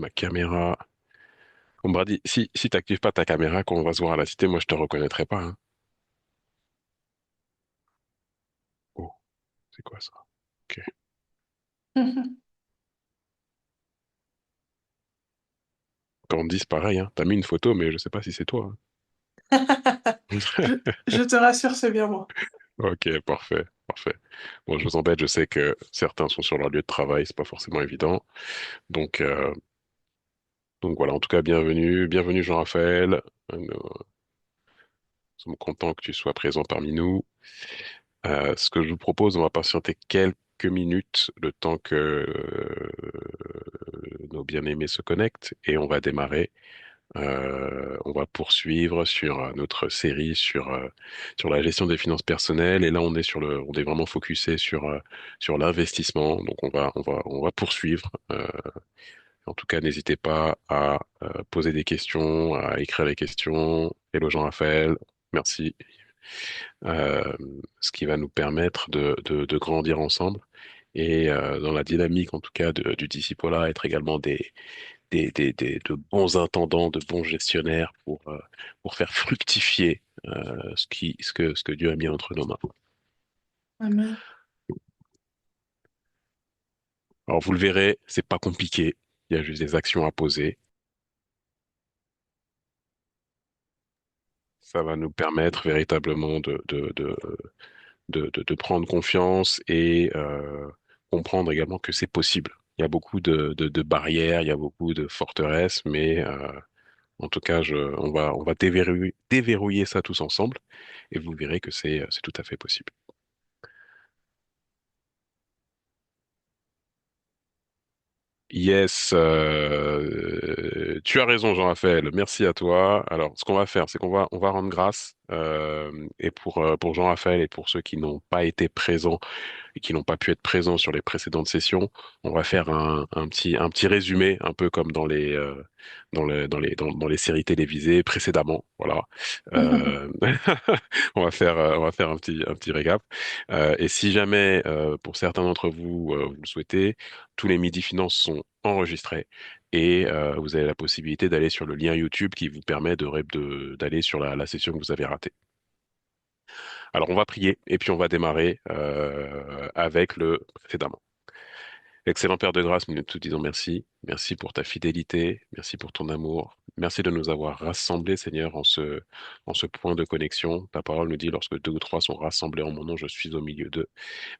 Ma caméra. On m'a dit, si t'actives pas ta caméra quand on va se voir à la cité, moi je te reconnaîtrai pas, hein. Oh, c'est quoi ça? Ok. Candice, pareil, hein. T'as mis une photo, mais je sais pas si c'est toi, hein. Je, je te rassure, c'est bien moi. Ok, parfait, parfait. Bon, je vous embête, je sais que certains sont sur leur lieu de travail, c'est pas forcément évident. Donc, euh, donc voilà, en tout cas, bienvenue, bienvenue Jean-Raphaël. Nous sommes contents que tu sois présent parmi nous. Ce que je vous propose, on va patienter quelques minutes, le temps que nos bien-aimés se connectent, et on va démarrer. On va poursuivre sur notre série sur la gestion des finances personnelles. Et là, on est vraiment focusé sur l'investissement. Donc, on va poursuivre. En tout cas, n'hésitez pas à poser des questions, à écrire les questions. Hello Jean-Raphaël, merci. Euh, Ce qui va nous permettre de grandir ensemble et dans la dynamique, en tout cas, du disciple-là, être également de bons intendants, de bons gestionnaires pour faire fructifier ce que Dieu a mis entre nos mains. Amen. Alors, vous le verrez, c'est pas compliqué. Il y a juste des actions à poser. Ça va nous permettre véritablement de prendre confiance et comprendre également que c'est possible. Il y a beaucoup de barrières, il y a beaucoup de forteresses, mais en tout cas, on va déverrouiller ça tous ensemble et vous verrez que c'est tout à fait possible. Yes, tu as raison, Jean-Raphaël. Merci à toi. Alors, ce qu'on va faire, c'est qu'on va rendre grâce. Et pour Jean-Raphaël et pour ceux qui n'ont pas été présents et qui n'ont pas pu être présents sur les précédentes sessions, on va faire un petit résumé, un peu comme dans les séries télévisées précédemment. Voilà. Euh, on va faire un petit récap. Et si jamais, pour certains d'entre vous, vous le souhaitez, tous les Midi Finances sont enregistrés et vous avez la possibilité d'aller sur le lien YouTube qui vous permet d'aller sur la session que vous avez ratée. Alors, on va prier et puis on va démarrer avec le précédemment. Excellent Père de grâce, nous te disons merci. Merci pour ta fidélité, merci pour ton amour. Merci de nous avoir rassemblés, Seigneur, en ce point de connexion. Ta parole nous dit, lorsque deux ou trois sont rassemblés en mon nom, je suis au milieu d'eux.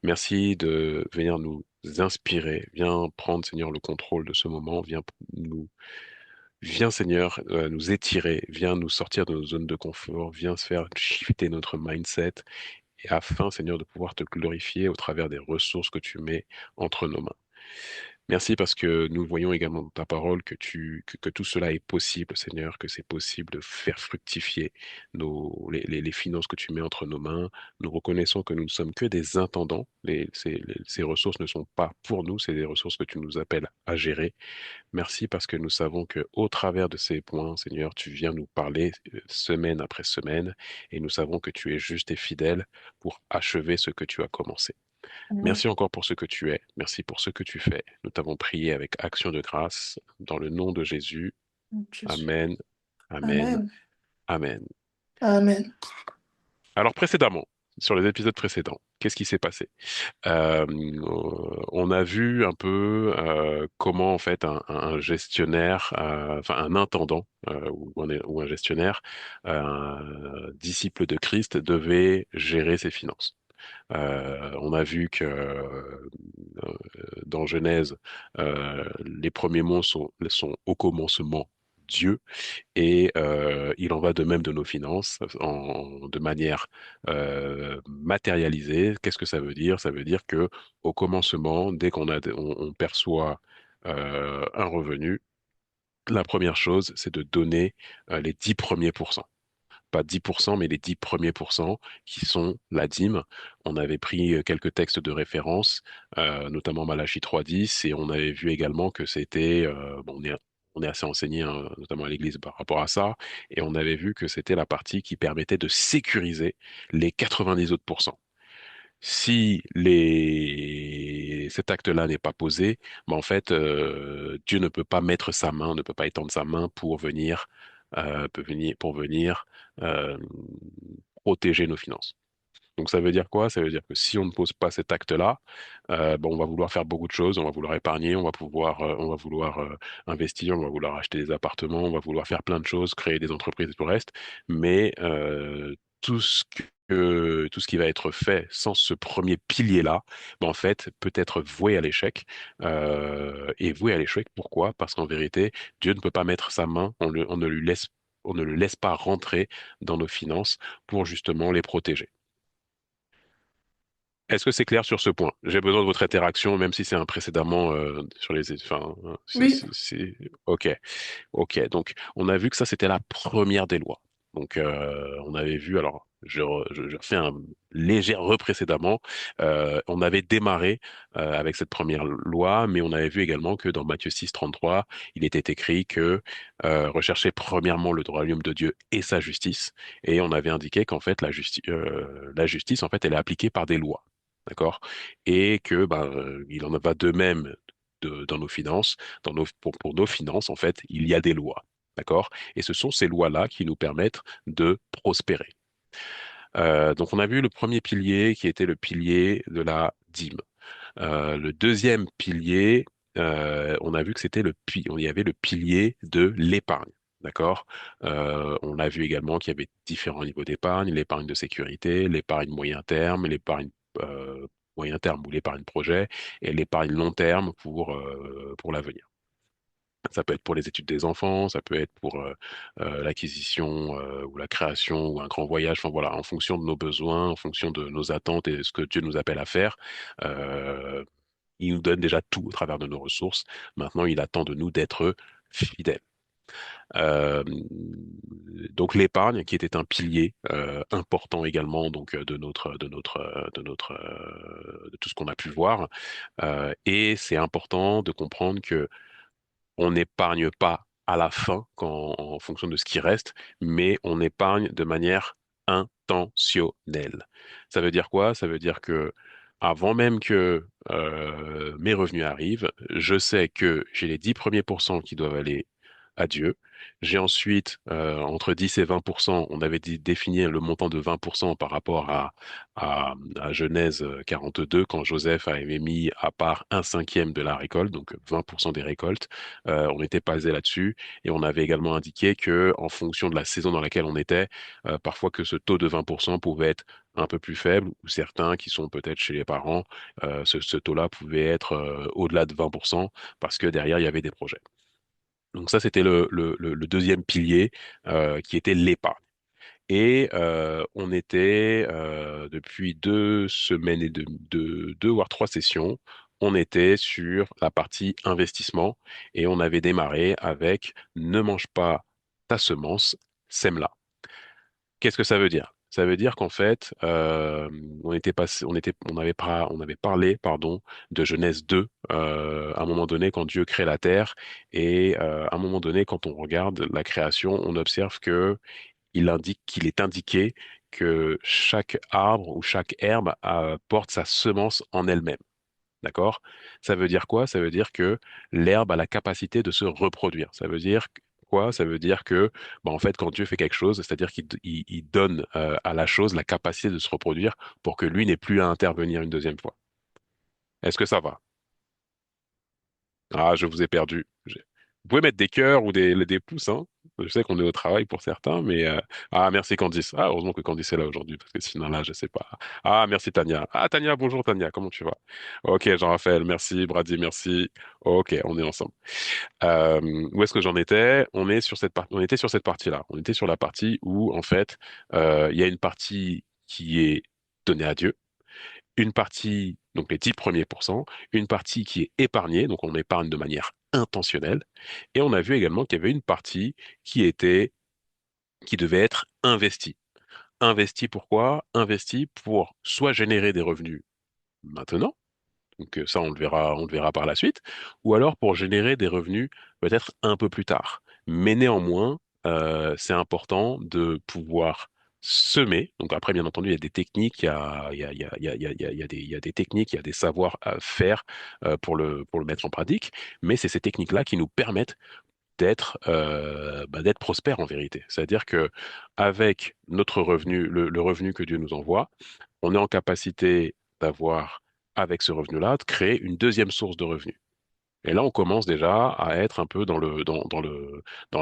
Merci de venir nous inspirer. Viens prendre, Seigneur, le contrôle de ce moment. Viens, Seigneur, nous étirer. Viens nous sortir de nos zones de confort. Viens faire shifter notre mindset. Et afin, Seigneur, de pouvoir te glorifier au travers des ressources que tu mets entre nos mains. Merci parce que nous voyons également dans ta parole que tout cela est possible, Seigneur, que c'est possible de faire fructifier les finances que tu mets entre nos mains. Nous reconnaissons que nous ne sommes que des intendants. Ces ressources ne sont pas pour nous, c'est des ressources que tu nous appelles à gérer. Merci parce que nous savons que au travers de ces points, Seigneur, tu viens nous parler semaine après semaine et nous savons que tu es juste et fidèle pour achever ce que tu as commencé. Amen. Merci encore pour ce que tu es. Merci pour ce que tu fais. Nous t'avons prié avec action de grâce dans le nom de Jésus. Jésus. Amen, amen, Amen. amen. Amen. Alors précédemment, sur les épisodes précédents, qu'est-ce qui s'est passé? Euh, on a vu un peu comment en fait un gestionnaire, enfin un intendant ou un gestionnaire, disciple de Christ devait gérer ses finances. On a vu que dans Genèse, les premiers mots sont au commencement Dieu, et il en va de même de nos finances de manière matérialisée. Qu'est-ce que ça veut dire? Ça veut dire que au commencement, dès on perçoit un revenu, la première chose, c'est de donner les 10 premiers pourcents, pas 10%, mais les 10 premiers pourcents qui sont la dîme. On avait pris quelques textes de référence, notamment Malachie 3.10, et on avait vu également que c'était, bon, on est assez enseigné, hein, notamment à l'Église par rapport à ça, et on avait vu que c'était la partie qui permettait de sécuriser les 90 autres pourcents. Si les cet acte-là n'est pas posé, ben en fait, Dieu ne peut pas mettre sa main, ne peut pas étendre sa main pour venir euh, protéger nos finances. Donc ça veut dire quoi? Ça veut dire que si on ne pose pas cet acte-là, on va vouloir faire beaucoup de choses, on va vouloir épargner, on va vouloir investir, on va vouloir acheter des appartements, on va vouloir faire plein de choses, créer des entreprises et tout le reste, mais tout ce qui va être fait sans ce premier pilier-là, en fait, peut être voué à l'échec. Et voué à l'échec, pourquoi? Parce qu'en vérité, Dieu ne peut pas mettre sa main, on ne le laisse pas rentrer dans nos finances pour justement les protéger. Est-ce que c'est clair sur ce point? J'ai besoin de votre interaction, même si c'est un précédemment sur les. Enfin, Oui, ok, ok. Donc, on a vu que ça, c'était la première des lois. Donc, on avait vu. Alors, je refais un léger reprécédemment. On avait démarré avec cette première loi, mais on avait vu également que dans Matthieu 6, 33, il était écrit que recherchez premièrement le royaume de Dieu et sa justice. Et on avait indiqué qu'en fait, la justice, en fait, elle est appliquée par des lois. D'accord? Et que il en va de même dans nos finances, pour nos finances, en fait, il y a des lois. D'accord? Et ce sont ces lois-là qui nous permettent de prospérer. Donc, on a vu le premier pilier qui était le pilier de la dîme. Le deuxième pilier, on a vu que il y avait le pilier de l'épargne. D'accord? On a vu également qu'il y avait différents niveaux d'épargne, l'épargne de sécurité, l'épargne moyen terme, l'épargne moyen terme ou l'épargne projet et l'épargne long terme pour l'avenir. Ça peut être pour les études des enfants, ça peut être pour l'acquisition ou la création ou un grand voyage. Enfin voilà, en fonction de nos besoins, en fonction de nos attentes et de ce que Dieu nous appelle à faire, euh, il nous donne déjà tout au travers de nos ressources. Maintenant, il attend de nous d'être fidèles. Euh, donc l'épargne, qui était un pilier important également donc de tout ce qu'on a pu voir. Et c'est important de comprendre que on n'épargne pas à la fin en fonction de ce qui reste, mais on épargne de manière intentionnelle. Ça veut dire quoi? Ça veut dire que avant même que mes revenus arrivent, je sais que j'ai les 10 premiers pourcents qui doivent aller à Dieu. J'ai ensuite, entre 10 et 20%, on avait défini le montant de 20% par rapport à Genèse 42, quand Joseph avait mis à part un cinquième de la récolte, donc 20% des récoltes. On était basé là-dessus et on avait également indiqué que en fonction de la saison dans laquelle on était, parfois que ce taux de 20% pouvait être un peu plus faible ou certains qui sont peut-être chez les parents, ce taux-là pouvait être au-delà de 20% parce que derrière il y avait des projets. Donc ça, c'était le deuxième pilier qui était l'épargne. Et on était, depuis 2 semaines et deux voire 3 sessions, on était sur la partie investissement et on avait démarré avec ne mange pas ta semence, sème-la. Qu'est-ce que ça veut dire? Ça veut dire qu'en fait, on avait parlé, pardon, de Genèse 2, à un moment donné, quand Dieu crée la terre, et à un moment donné, quand on regarde la création, on observe que qu'il est indiqué que chaque arbre ou chaque herbe porte sa semence en elle-même. D'accord? Ça veut dire quoi? Ça veut dire que l'herbe a la capacité de se reproduire. Ça veut dire quoi? Ça veut dire que, en fait, quand Dieu fait quelque chose, c'est-à-dire qu'il donne à la chose la capacité de se reproduire pour que lui n'ait plus à intervenir une deuxième fois. Est-ce que ça va? Ah, je vous ai perdu. Vous pouvez mettre des cœurs ou des pouces, hein. Je sais qu'on est au travail pour certains, mais ah, merci Candice. Ah, heureusement que Candice est là aujourd'hui, parce que sinon là, je sais pas. Ah, merci Tania. Ah, Tania, bonjour Tania, comment tu vas? Ok, Jean-Raphaël, merci. Brady, merci. Ok, on est ensemble. Où est-ce que j'en étais? On était sur cette partie-là. On était sur la partie où, en fait, il y a une partie qui est donnée à Dieu, une partie, donc les 10 premiers pourcents, une partie qui est épargnée, donc on épargne de manière intentionnelle, et on a vu également qu'il y avait une partie qui devait être investie. Investie pourquoi? Investie pour soit générer des revenus maintenant, donc ça on le verra par la suite, ou alors pour générer des revenus peut-être un peu plus tard. Mais néanmoins, c'est important de pouvoir semer. Donc après, bien entendu, il y a des techniques, il y a des techniques, il y a des savoirs à faire pour le mettre en pratique, mais c'est ces techniques-là qui nous permettent d'être prospère en vérité. C'est-à-dire que avec notre revenu, le revenu que Dieu nous envoie, on est en capacité d'avoir, avec ce revenu-là, de créer une deuxième source de revenus. Et là, on commence déjà à être un peu dans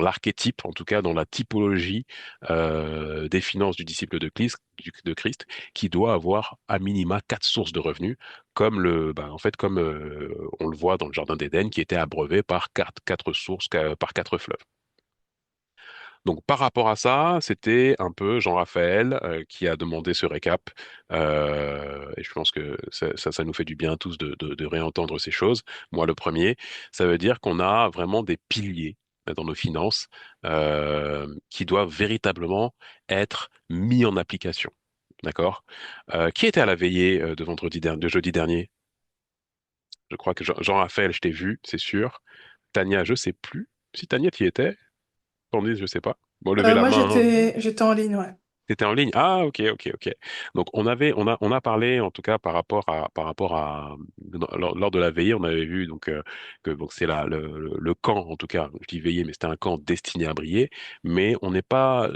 l'archétype, en tout cas dans la typologie des finances du disciple de Christ, qui doit avoir à minima quatre sources de revenus, comme comme on le voit dans le Jardin d'Éden, qui était abreuvé par quatre sources, par quatre fleuves. Donc par rapport à ça, c'était un peu Jean-Raphaël qui a demandé ce récap. Et je pense que ça nous fait du bien tous de réentendre ces choses. Moi, le premier, ça veut dire qu'on a vraiment des piliers dans nos finances qui doivent véritablement être mis en application. D'accord? Qui était à la veillée de jeudi dernier? Je crois que Jean-Raphaël, je t'ai vu, c'est sûr. Tania, je sais plus. Si Tania, tu y étais? Candice, je sais pas. Bon, levez la Moi, main, hein. j'étais en ligne, ouais. T'étais en ligne? Ah, ok, ok, ok. Donc, on a parlé, en tout cas, lors de la veillée, on avait vu, que, donc, c'est le camp, en tout cas, je dis veillée, mais c'était un camp destiné à briller, mais on n'est pas,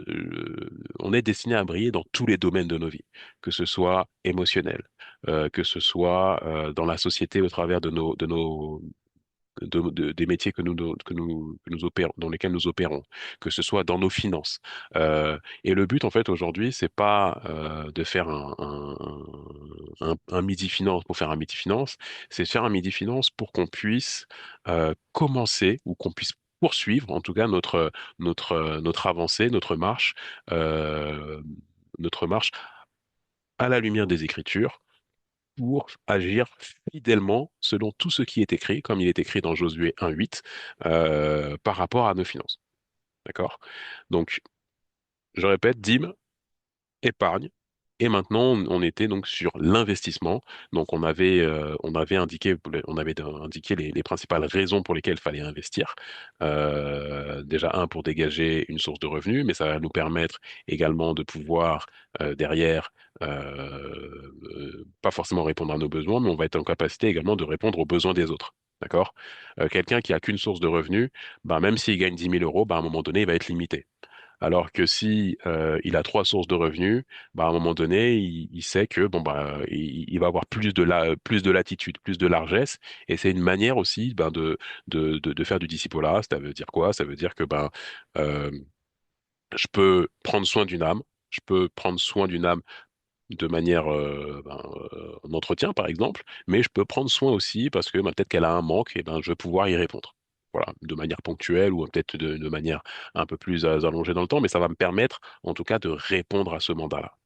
on est destiné à briller dans tous les domaines de nos vies, que ce soit émotionnel, que ce soit, dans la société au travers des métiers que nous opérons, dans lesquels nous opérons, que ce soit dans nos finances. Et le but, en fait, aujourd'hui, c'est pas de faire un midi finance pour faire un midi finance, c'est de faire un midi finance pour qu'on puisse commencer ou qu'on puisse poursuivre, en tout cas, notre avancée, euh, notre marche à la lumière des Écritures pour agir fidèlement selon tout ce qui est écrit, comme il est écrit dans Josué 1:8, par rapport à nos finances. D'accord? Donc, je répète, dîme, épargne. Et maintenant, on était donc sur l'investissement. Donc, on avait indiqué les principales raisons pour lesquelles il fallait investir. Déjà, un, pour dégager une source de revenus, mais ça va nous permettre également de pouvoir, derrière, pas forcément répondre à nos besoins, mais on va être en capacité également de répondre aux besoins des autres. D'accord? Quelqu'un qui a qu'une source de revenus, ben, même s'il gagne 10 000 euros, ben, à un moment donné, il va être limité. Alors que si il a trois sources de revenus, bah, à un moment donné, il sait que bon bah il va avoir plus de latitude, plus de largesse, et c'est une manière aussi ben, de faire du discipulat. Ça veut dire quoi? Ça veut dire que ben euh, je peux prendre soin d'une âme, je peux prendre soin d'une âme de manière en entretien par exemple, mais je peux prendre soin aussi parce que ben, peut-être qu'elle a un manque et ben je vais pouvoir y répondre. Voilà, de manière ponctuelle ou peut-être de manière un peu plus allongée dans le temps, mais ça va me permettre en tout cas de répondre à ce mandat-là.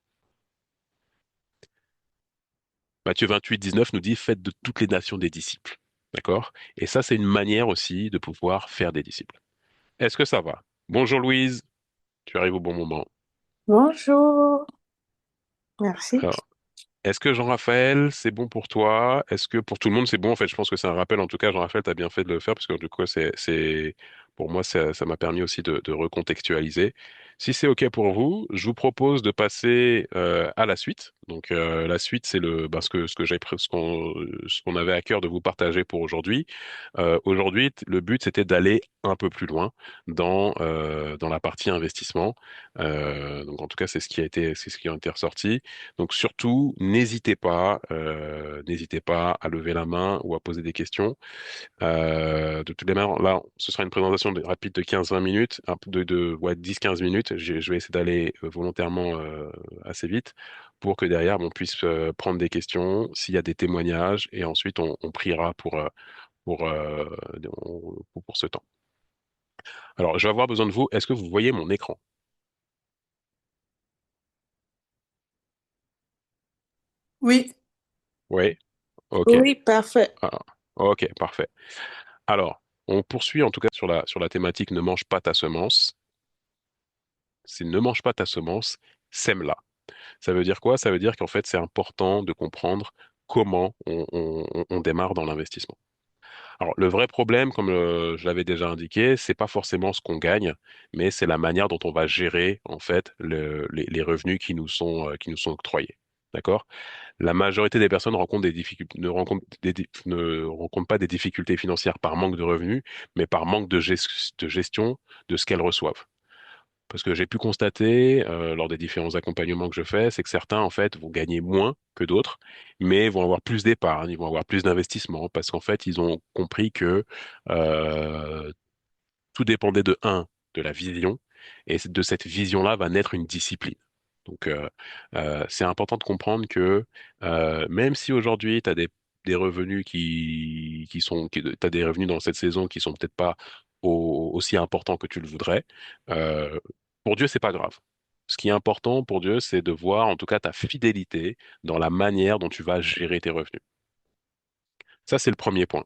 Matthieu 28:19 nous dit, faites de toutes les nations des disciples. D'accord? Et ça, c'est une manière aussi de pouvoir faire des disciples. Est-ce que ça va? Bonjour Louise, tu arrives au bon moment. Bonjour, merci. Alors, est-ce que Jean-Raphaël, c'est bon pour toi? Est-ce que pour tout le monde, c'est bon? En fait, je pense que c'est un rappel. En tout cas, Jean-Raphaël, tu as bien fait de le faire parce que du coup, pour moi, ça m'a permis aussi de recontextualiser. Si c'est OK pour vous, je vous propose de passer à la suite. Donc, la suite, c'est ce qu'on avait à cœur de vous partager pour aujourd'hui. Aujourd'hui, le but, c'était d'aller un peu plus loin dans la partie investissement. Donc, en tout cas, c'est ce qui a été ressorti. Donc surtout, n'hésitez pas à lever la main ou à poser des questions. De toutes les manières, là, ce sera une présentation rapide de 15-20 minutes, un peu ouais, 10-15 minutes. Je vais essayer d'aller volontairement assez vite pour que derrière, on puisse prendre des questions, s'il y a des témoignages, et ensuite on priera pour, euh, pour ce temps. Alors, je vais avoir besoin de vous. Est-ce que vous voyez mon écran? Oui, Oui. OK. Oui, parfait. Ah, ok, parfait. Alors, on poursuit en tout cas sur la thématique ne mange pas ta semence. C'est ne mange pas ta semence, sème-la. Ça veut dire quoi? Ça veut dire qu'en fait, c'est important de comprendre comment on démarre dans l'investissement. Alors, le vrai problème, comme je l'avais déjà indiqué, c'est pas forcément ce qu'on gagne, mais c'est la manière dont on va gérer en fait les revenus qui nous sont octroyés. D'accord? La majorité des personnes rencontrent des difficultés, ne rencontrent pas des difficultés financières par manque de revenus, mais par manque de gestion de ce qu'elles reçoivent. Parce que j'ai pu constater, lors des différents accompagnements que je fais, c'est que certains, en fait, vont gagner moins que d'autres, mais vont avoir plus d'épargne, ils vont avoir plus d'investissement, parce qu'en fait, ils ont compris que euh, tout dépendait de la vision, et de cette vision-là va naître une discipline. Donc, c'est important de comprendre que même si aujourd'hui, tu as des revenus t'as des revenus dans cette saison qui sont peut-être pas aussi importants que tu le voudrais, euh, pour Dieu, c'est pas grave. Ce qui est important pour Dieu, c'est de voir en tout cas ta fidélité dans la manière dont tu vas gérer tes revenus. Ça, c'est le premier point.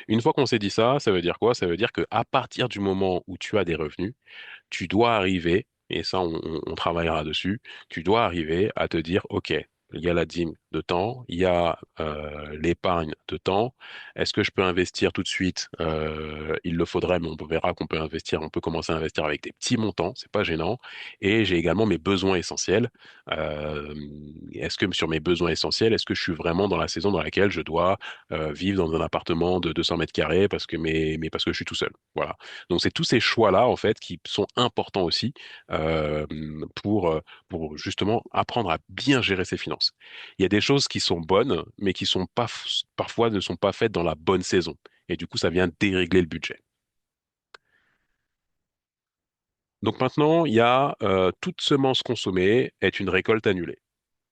Une fois qu'on s'est dit ça, ça veut dire quoi? Ça veut dire que à partir du moment où tu as des revenus, tu dois arriver, et ça on travaillera dessus, tu dois arriver à te dire, OK, il y a la dîme de temps, il y a l'épargne de temps, est-ce que je peux investir tout de suite? Il le faudrait, mais on verra qu'on peut investir, on peut commencer à investir avec des petits montants, c'est pas gênant, et j'ai également mes besoins essentiels. Euh, est-ce que sur mes besoins essentiels, est-ce que je suis vraiment dans la saison dans laquelle je dois vivre dans un appartement de 200 mètres carrés parce que, mais parce que je suis tout seul? Voilà. Donc c'est tous ces choix-là en fait qui sont importants aussi euh, pour justement apprendre à bien gérer ses finances. Il y a des choses qui sont bonnes, mais qui sont pas parfois ne sont pas faites dans la bonne saison. Et du coup, ça vient dérégler le budget. Donc maintenant, il y a toute semence consommée est une récolte annulée.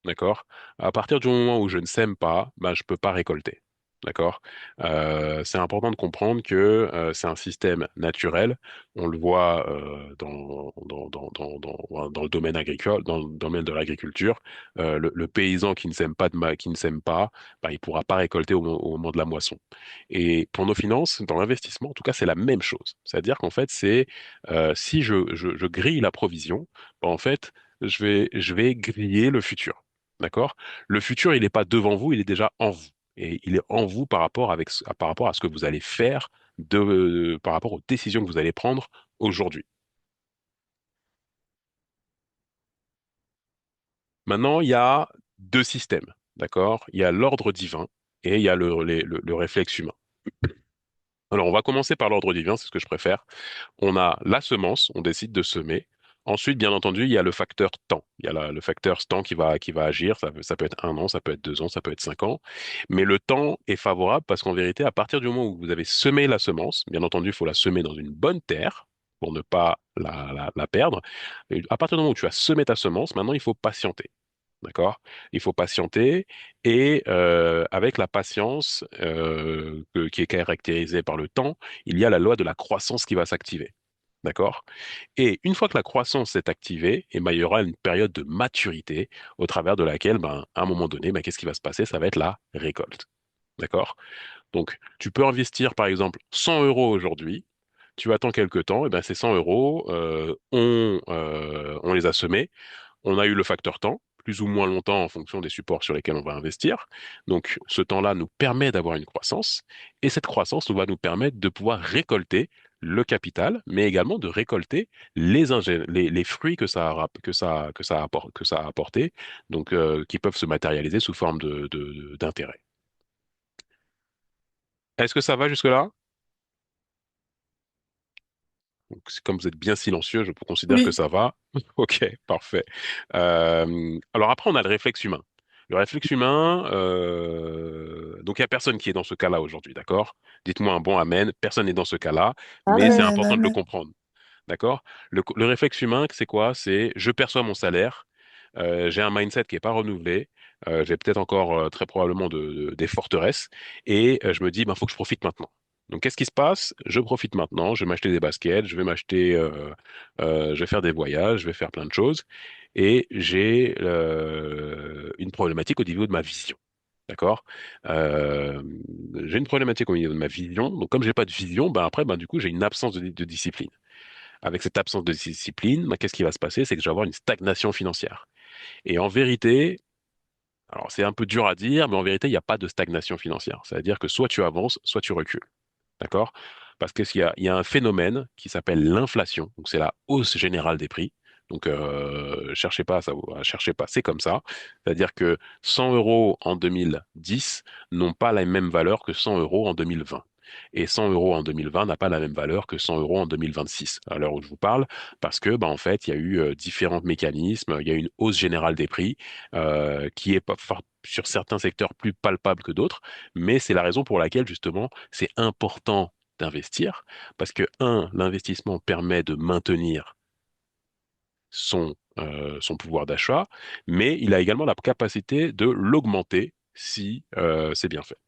D'accord? À partir du moment où je ne sème pas, ben, je peux pas récolter. D'accord? C'est important de comprendre que c'est un système naturel. On le voit dans le domaine agricole, dans le domaine de l'agriculture. Le paysan qui ne sème pas, qui ne sème pas, ben, il pourra pas récolter au moment de la moisson. Et pour nos finances, dans l'investissement, en tout cas, c'est la même chose. C'est-à-dire qu'en fait, c'est si je grille la provision, ben, en fait, je vais griller le futur. D'accord? Le futur, il n'est pas devant vous, il est déjà en vous. Et il est en vous par rapport à ce que vous allez faire par rapport aux décisions que vous allez prendre aujourd'hui. Maintenant, il y a deux systèmes. D'accord? Il y a l'ordre divin et il y a le réflexe humain. Alors, on va commencer par l'ordre divin, c'est ce que je préfère. On a la semence, on décide de semer. Ensuite, bien entendu, il y a le facteur temps. Il y a le facteur temps qui va agir. Ça peut être 1 an, ça peut être 2 ans, ça peut être 5 ans. Mais le temps est favorable parce qu'en vérité, à partir du moment où vous avez semé la semence, bien entendu, il faut la semer dans une bonne terre pour ne pas la perdre. Et à partir du moment où tu as semé ta semence, maintenant, il faut patienter. D'accord? Il faut patienter et avec la patience qui est caractérisée par le temps, il y a la loi de la croissance qui va s'activer. D'accord? Et une fois que la croissance est activée, eh ben, il y aura une période de maturité au travers de laquelle, ben, à un moment donné, ben, qu'est-ce qui va se passer? Ça va être la récolte. D'accord? Donc, tu peux investir, par exemple, 100 euros aujourd'hui. Tu attends quelques temps, et ben, ces 100 euros, on les a semés. On a eu le facteur temps, plus ou moins longtemps en fonction des supports sur lesquels on va investir. Donc, ce temps-là nous permet d'avoir une croissance et cette croissance nous va nous permettre de pouvoir récolter le capital, mais également de récolter les fruits que que ça a apporté, donc qui peuvent se matérialiser sous forme d'intérêt. Est-ce que ça va jusque-là? Donc, comme vous êtes bien silencieux, je considère que Oui. ça va. Ok, parfait. Alors après, on a le réflexe humain. Le réflexe humain, donc il n'y a personne qui est dans ce cas-là aujourd'hui, d'accord? Dites-moi un bon amen. Personne n'est dans ce cas-là, mais c'est Amen, important de le amen. comprendre. D'accord? Le réflexe humain, c'est quoi? C'est je perçois mon salaire, j'ai un mindset qui est pas renouvelé, j'ai peut-être encore très probablement des forteresses, et je me dis, ben, faut que je profite maintenant. Donc, qu'est-ce qui se passe? Je profite maintenant, je vais m'acheter des baskets, je vais faire des voyages, je vais faire plein de choses, et j'ai une problématique au niveau de ma vision. D'accord? Euh, j'ai une problématique au niveau de ma vision. Donc, comme j'ai pas de vision, ben après, ben du coup, j'ai une absence de discipline. Avec cette absence de discipline, bah, qu'est-ce qui va se passer? C'est que je vais avoir une stagnation financière. Et en vérité, alors c'est un peu dur à dire, mais en vérité, il n'y a pas de stagnation financière. C'est-à-dire que soit tu avances, soit tu recules. D'accord? Parce il y a un phénomène qui s'appelle l'inflation. Donc, c'est la hausse générale des prix. Donc, cherchez pas, cherchez pas, c'est comme ça. C'est-à-dire que 100 euros en 2010 n'ont pas la même valeur que 100 euros en 2020. Et 100 euros en 2020 n'a pas la même valeur que 100 euros en 2026, à l'heure où je vous parle, parce que, bah, en fait, il y a eu différents mécanismes. Il y a eu une hausse générale des prix qui est pas, sur certains secteurs plus palpable que d'autres, mais c'est la raison pour laquelle, justement, c'est important d'investir parce que, un, l'investissement permet de maintenir son pouvoir d'achat, mais il a également la capacité de l'augmenter si c'est bien fait.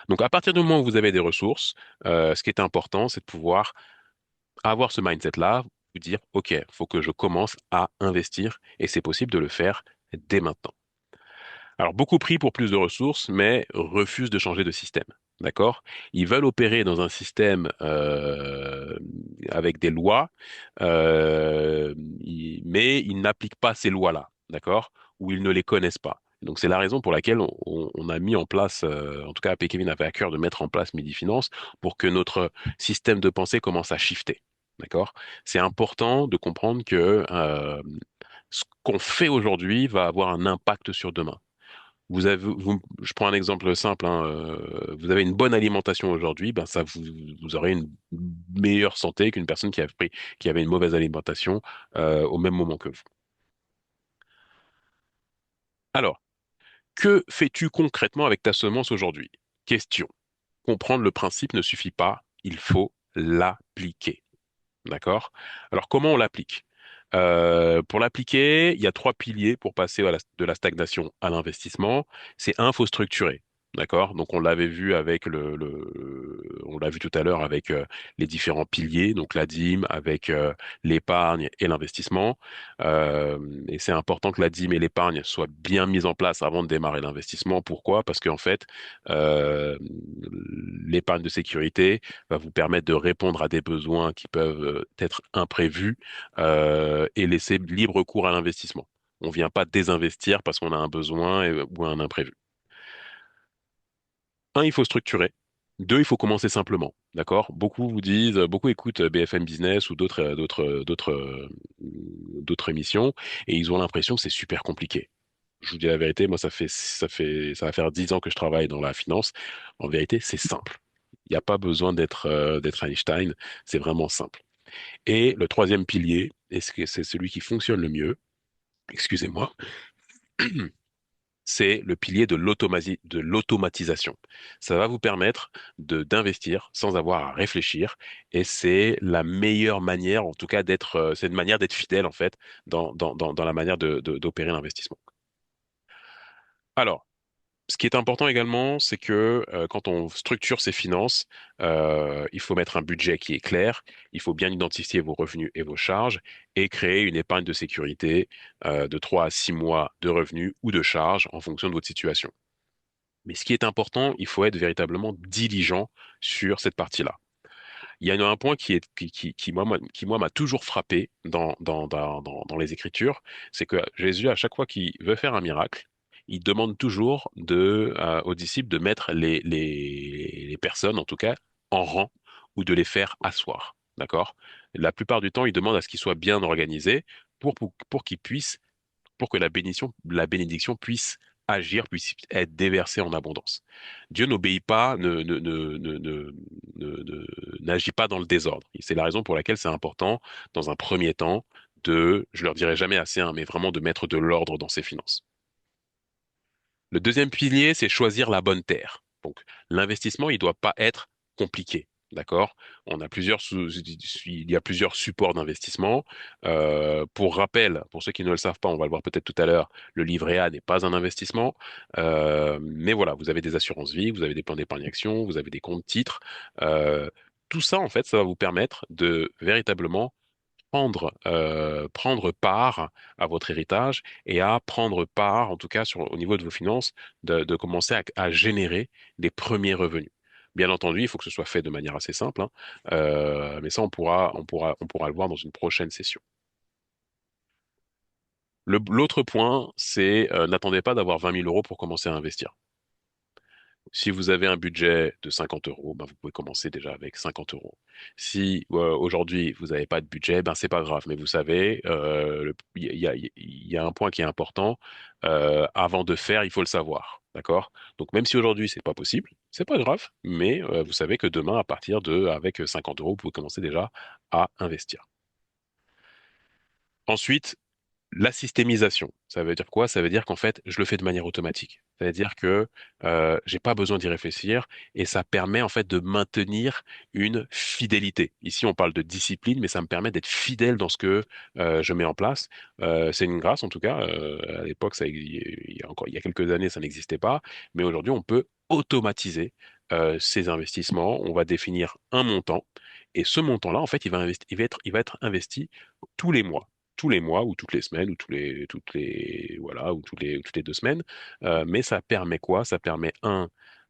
Donc, à partir du moment où vous avez des ressources, ce qui est important, c'est de pouvoir avoir ce mindset-là, vous dire, OK, il faut que je commence à investir et c'est possible de le faire dès maintenant. Alors, beaucoup prient pour plus de ressources, mais refusent de changer de système. D'accord? Ils veulent opérer dans un système avec des lois, mais ils n'appliquent pas ces lois-là. D'accord? Ou ils ne les connaissent pas. Donc, c'est la raison pour laquelle on a mis en place, en tout cas, AP Kevin avait à cœur de mettre en place Midi Finance pour que notre système de pensée commence à shifter. D'accord? C'est important de comprendre que ce qu'on fait aujourd'hui va avoir un impact sur demain. Je prends un exemple simple, hein, vous avez une bonne alimentation aujourd'hui, ben ça vous aurez une meilleure santé qu'une personne qui avait une mauvaise alimentation au même moment que vous. Alors, que fais-tu concrètement avec ta semence aujourd'hui? Question. Comprendre le principe ne suffit pas, il faut l'appliquer. D'accord? Alors, comment on l'applique? Pour l'appliquer, il y a trois piliers pour passer de la stagnation à l'investissement. C'est un, faut structurer. D'accord? Donc, on l'avait vu avec on l'a vu tout à l'heure avec les différents piliers, donc la dîme, avec l'épargne et l'investissement. Et c'est important que la dîme et l'épargne soient bien mises en place avant de démarrer l'investissement. Pourquoi? Parce qu'en fait, euh, l'épargne de sécurité va vous permettre de répondre à des besoins qui peuvent être imprévus et laisser libre cours à l'investissement. On ne vient pas désinvestir parce qu'on a un besoin ou un imprévu. Un, il faut structurer. Deux, il faut commencer simplement. D'accord? Beaucoup vous disent, beaucoup écoutent BFM Business ou d'autres émissions et ils ont l'impression que c'est super compliqué. Je vous dis la vérité, moi, ça va faire 10 ans que je travaille dans la finance. En vérité, c'est simple. Il n'y a pas besoin d'être Einstein. C'est vraiment simple. Et le troisième pilier, et c'est celui qui fonctionne le mieux, excusez-moi, c'est le pilier de l'automatisation. Ça va vous permettre d'investir sans avoir à réfléchir, et c'est la meilleure manière, en tout cas, c'est une manière d'être fidèle, en fait, dans la manière d'opérer l'investissement. Alors, ce qui est important également, c'est que quand on structure ses finances, il faut mettre un budget qui est clair, il faut bien identifier vos revenus et vos charges et créer une épargne de sécurité de 3 à 6 mois de revenus ou de charges en fonction de votre situation. Mais ce qui est important, il faut être véritablement diligent sur cette partie-là. Il y a un point qui moi, m'a toujours frappé dans les Écritures, c'est que Jésus, à chaque fois qu'il veut faire un miracle, il demande toujours aux disciples de mettre les personnes, en tout cas, en rang ou de les faire asseoir. D'accord? La plupart du temps, il demande à ce qu'ils soient bien organisés pour qu'ils puissent pour que la bénédiction puisse agir, puisse être déversée en abondance. Dieu n'obéit pas, n'agit pas dans le désordre. Et c'est la raison pour laquelle c'est important, dans un premier temps, je leur dirai jamais assez, hein, mais vraiment de mettre de l'ordre dans ses finances. Le deuxième pilier, c'est choisir la bonne terre. Donc, l'investissement, il doit pas être compliqué. D'accord? Il y a plusieurs supports d'investissement. Pour rappel, pour ceux qui ne le savent pas, on va le voir peut-être tout à l'heure, le livret A n'est pas un investissement. Mais voilà, vous avez des assurances vie, vous avez des plans d'épargne action, vous avez des comptes titres. Euh, Tout ça, en fait, ça va vous permettre de véritablement prendre part à votre héritage et à prendre part, en tout cas au niveau de vos finances, de commencer à générer des premiers revenus. Bien entendu, il faut que ce soit fait de manière assez simple, hein, mais ça, on pourra le voir dans une prochaine session. L'autre point, c'est n'attendez pas d'avoir 20 000 euros pour commencer à investir. Si vous avez un budget de 50 euros, ben vous pouvez commencer déjà avec 50 euros. Si aujourd'hui vous n'avez pas de budget, ben c'est pas grave. Mais vous savez, il y a un point qui est important. Avant de faire, il faut le savoir, d'accord? Donc même si aujourd'hui c'est pas possible, c'est pas grave. Mais vous savez que demain, à partir de avec 50 euros, vous pouvez commencer déjà à investir. Ensuite, la systémisation, ça veut dire quoi? Ça veut dire qu'en fait, je le fais de manière automatique. C'est-à-dire que j'ai pas besoin d'y réfléchir et ça permet en fait de maintenir une fidélité. Ici, on parle de discipline, mais ça me permet d'être fidèle dans ce que je mets en place. C'est une grâce en tout cas. À l'époque, il y a quelques années, ça n'existait pas, mais aujourd'hui, on peut automatiser ces investissements. On va définir un montant et ce montant-là, en fait, il va être investi tous les mois ou toutes les semaines ou voilà ou toutes les 2 semaines. Mais ça permet quoi? Ça permet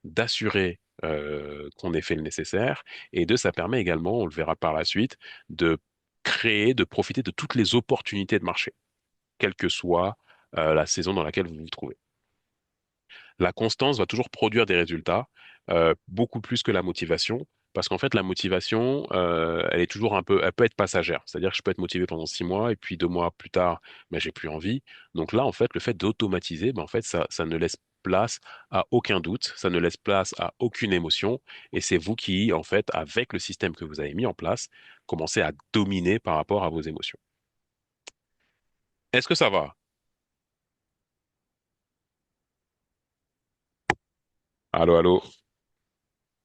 d'assurer qu'on ait fait le nécessaire et deux, ça permet également, on le verra par la suite, de de profiter de toutes les opportunités de marché, quelle que soit la saison dans laquelle vous vous trouvez. La constance va toujours produire des résultats, beaucoup plus que la motivation, parce qu'en fait, la motivation, elle est toujours elle peut être passagère. C'est-à-dire que je peux être motivé pendant 6 mois et puis 2 mois plus tard, mais j'ai plus envie. Donc là, en fait, le fait d'automatiser, ben, en fait, ça ne laisse place à aucun doute, ça ne laisse place à aucune émotion, et c'est vous qui, en fait, avec le système que vous avez mis en place, commencez à dominer par rapport à vos émotions. Est-ce que ça va? Allô, allô,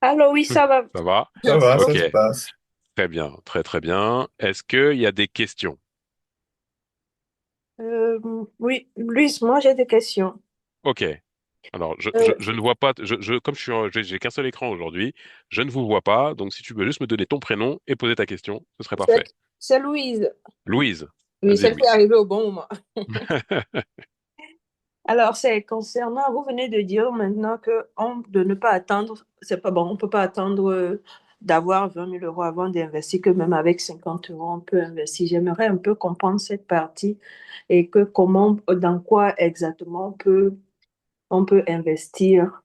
Alors oui, ça va. ça va? Ça va, ça Ok, se passe. très bien, très très bien. Est-ce qu'il y a des questions? Euh, oui, Luis, moi j'ai des questions. Ok. Alors, Euh, je ne vois pas, comme j'ai qu'un seul écran aujourd'hui, je ne vous vois pas. Donc, si tu veux juste me donner ton prénom et poser ta question, ce serait parfait. c'est c'est Louise. Louise. Oui, Vas-y, celle qui est Louise. arrivée au bon moment. Alors, c'est concernant, vous venez de dire maintenant de ne pas attendre, c'est pas bon, on peut pas attendre d'avoir 20 000 euros avant d'investir, que même avec 50 euros, on peut investir. J'aimerais un peu comprendre cette partie et que comment, dans quoi exactement on peut investir.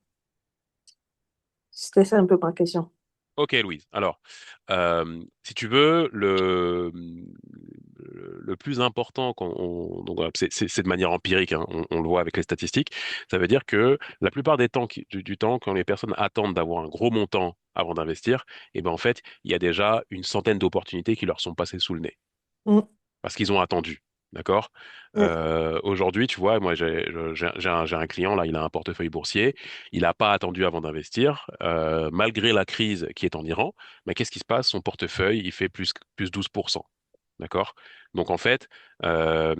C'était ça un peu ma question. Ok, Louise. Alors, si tu veux, le plus important, donc, voilà, c'est de manière empirique, hein, on le voit avec les statistiques, ça veut dire que la plupart des temps, du temps, quand les personnes attendent d'avoir un gros montant avant d'investir, eh ben, en fait, il y a déjà une centaine d'opportunités qui leur sont passées sous le nez. Mm, Parce qu'ils ont attendu. D'accord? mm, Aujourd'hui, tu vois, moi, j'ai un client, là, il a un portefeuille boursier. Il n'a pas attendu avant d'investir, malgré la crise qui est en Iran. Mais qu'est-ce qui se passe? Son portefeuille, il fait plus 12%. D'accord? Donc, en fait, euh,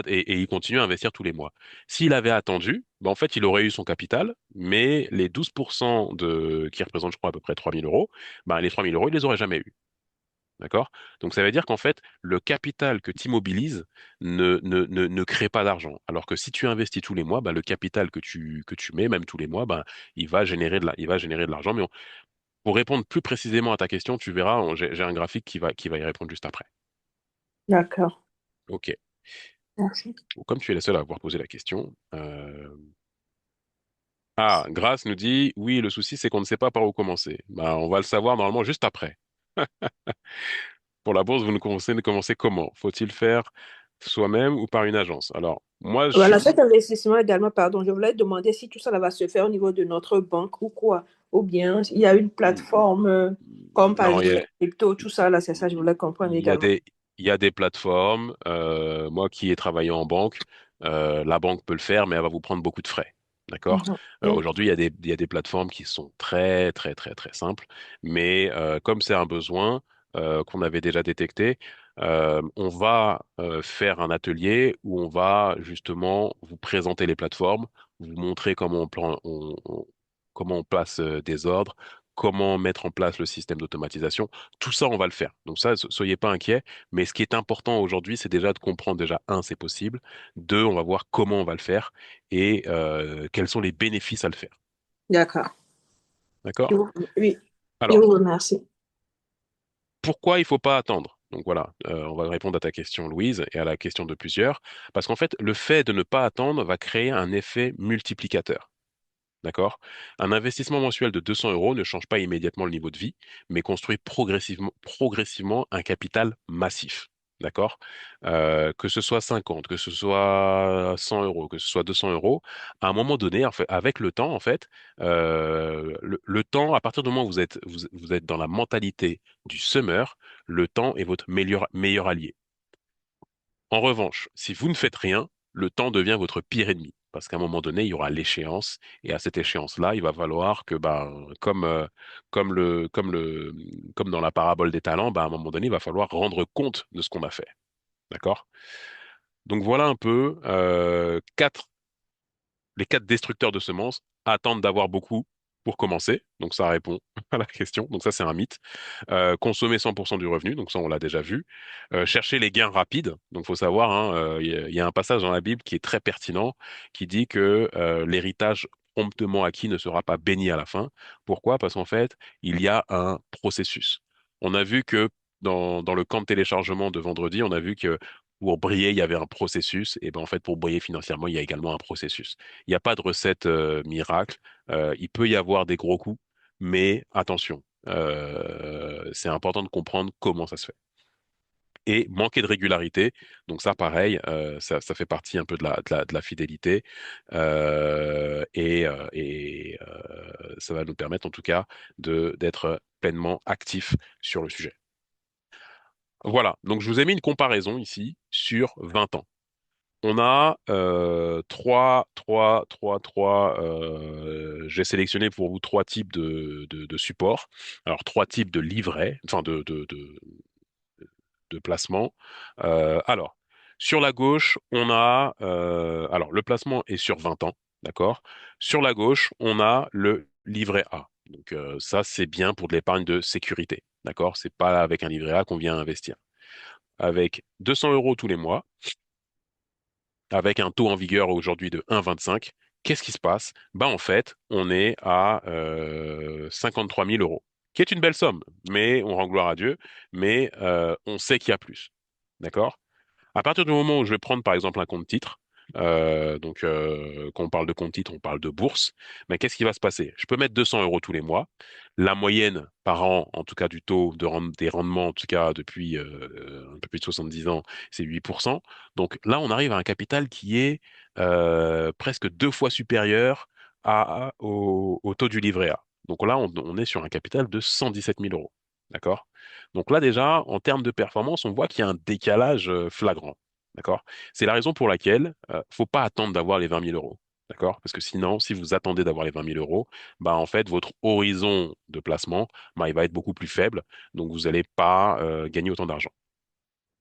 et il continue à investir tous les mois. S'il avait attendu, ben, en fait, il aurait eu son capital, mais les 12% qui représentent, je crois, à peu près 3 000 euros, ben, les 3 000 euros, il les aurait jamais eu. D'accord? Donc ça veut dire qu'en fait, le capital que tu immobilises ne crée pas d'argent. Alors que si tu investis tous les mois, bah, le capital que tu mets, même tous les mois, bah, il va générer de l'argent. Pour répondre plus précisément à ta question, tu verras, j'ai un graphique qui va y répondre juste après. d'accord. OK. Merci. Bon, comme tu es la seule à avoir posé la question. Ah, Grace nous dit, oui, le souci, c'est qu'on ne sait pas par où commencer. Bah, on va le savoir normalement juste après. Pour la bourse, vous nous conseillez de commencer comment? Faut-il faire soi-même ou par une agence? Alors, moi, je Voilà, suis... cet investissement également, pardon, je voulais demander si tout ça là va se faire au niveau de notre banque ou quoi, ou bien il y a une plateforme comme par Non, exemple les crypto, tout ça là, c'est ça, je voulais comprendre il y a également. il y a des plateformes. Moi qui ai travaillé en banque, la banque peut le faire, mais elle va vous prendre beaucoup de frais. D'accord? Mhm. Mm. Aujourd'hui, il y a des plateformes qui sont très, très, très, très simples. Mais comme c'est un besoin qu'on avait déjà détecté, on va faire un atelier où on va justement vous présenter les plateformes, vous montrer comment on place des ordres, comment mettre en place le système d'automatisation. Tout ça, on va le faire. Donc ça, soyez pas inquiets. Mais ce qui est important aujourd'hui, c'est déjà de comprendre déjà, un, c'est possible. Deux, on va voir comment on va le faire et quels sont les bénéfices à le faire. D'accord. D'accord? Oui, je Alors, vous remercie. pourquoi il faut pas attendre? Donc voilà, on va répondre à ta question, Louise, et à la question de plusieurs. Parce qu'en fait, le fait de ne pas attendre va créer un effet multiplicateur. D'accord? Un investissement mensuel de 200 euros ne change pas immédiatement le niveau de vie, mais construit progressivement un capital massif. D'accord? Que ce soit 50, que ce soit 100 euros, que ce soit 200 euros, à un moment donné, en fait, avec le temps, en fait, le temps, à partir du moment où vous êtes dans la mentalité du semeur, le temps est votre meilleur allié. En revanche, si vous ne faites rien, le temps devient votre pire ennemi. Parce qu'à un moment donné, il y aura l'échéance, et à cette échéance-là, il va falloir que, ben, comme dans la parabole des talents, ben, à un moment donné, il va falloir rendre compte de ce qu'on a fait. D'accord? Donc voilà un peu les quatre destructeurs de semences attendent d'avoir beaucoup pour commencer. Donc ça répond à la question. Donc ça, c'est un mythe. Consommer 100% du revenu, donc ça on l'a déjà vu. Chercher les gains rapides, donc faut savoir, hein, il y a un passage dans la Bible qui est très pertinent, qui dit que l'héritage promptement acquis ne sera pas béni à la fin. Pourquoi? Parce qu'en fait, il y a un processus. On a vu que dans le camp de téléchargement de vendredi, on a vu que pour briller, il y avait un processus, et ben en fait, pour briller financièrement, il y a également un processus. Il n'y a pas de recette miracle. Il peut y avoir des gros coups, mais attention, c'est important de comprendre comment ça se fait. Et manquer de régularité, donc ça pareil, ça fait partie un peu de la fidélité ça va nous permettre en tout cas d'être pleinement actif sur le sujet. Voilà, donc je vous ai mis une comparaison ici sur 20 ans. On a j'ai sélectionné pour vous trois types de supports. Alors, trois types de livrets, enfin de placements. Alors, sur la gauche, on a... alors, le placement est sur 20 ans, d'accord? Sur la gauche, on a le livret A. Donc, ça, c'est bien pour de l'épargne de sécurité, d'accord? C'est pas avec un livret A qu'on vient investir. Avec 200 euros tous les mois, avec un taux en vigueur aujourd'hui de 1,25, qu'est-ce qui se passe? Ben en fait, on est à 53 000 euros, qui est une belle somme, mais on rend gloire à Dieu, mais on sait qu'il y a plus. D'accord? À partir du moment où je vais prendre par exemple un compte titre, quand on parle de compte titre, on parle de bourse, mais qu'est-ce qui va se passer? Je peux mettre 200 euros tous les mois. La moyenne par an, en tout cas du taux des rendements, en tout cas depuis un peu plus de 70 ans, c'est 8%. Donc là, on arrive à un capital qui est presque deux fois supérieur au taux du livret A. Donc là, on est sur un capital de 117 000 euros. D'accord? Donc là, déjà, en termes de performance, on voit qu'il y a un décalage flagrant. D'accord? C'est la raison pour laquelle faut pas attendre d'avoir les 20 000 euros. D'accord? Parce que sinon, si vous attendez d'avoir les 20 000 euros, bah, en fait, votre horizon de placement, bah, il va être beaucoup plus faible. Donc, vous n'allez pas gagner autant d'argent.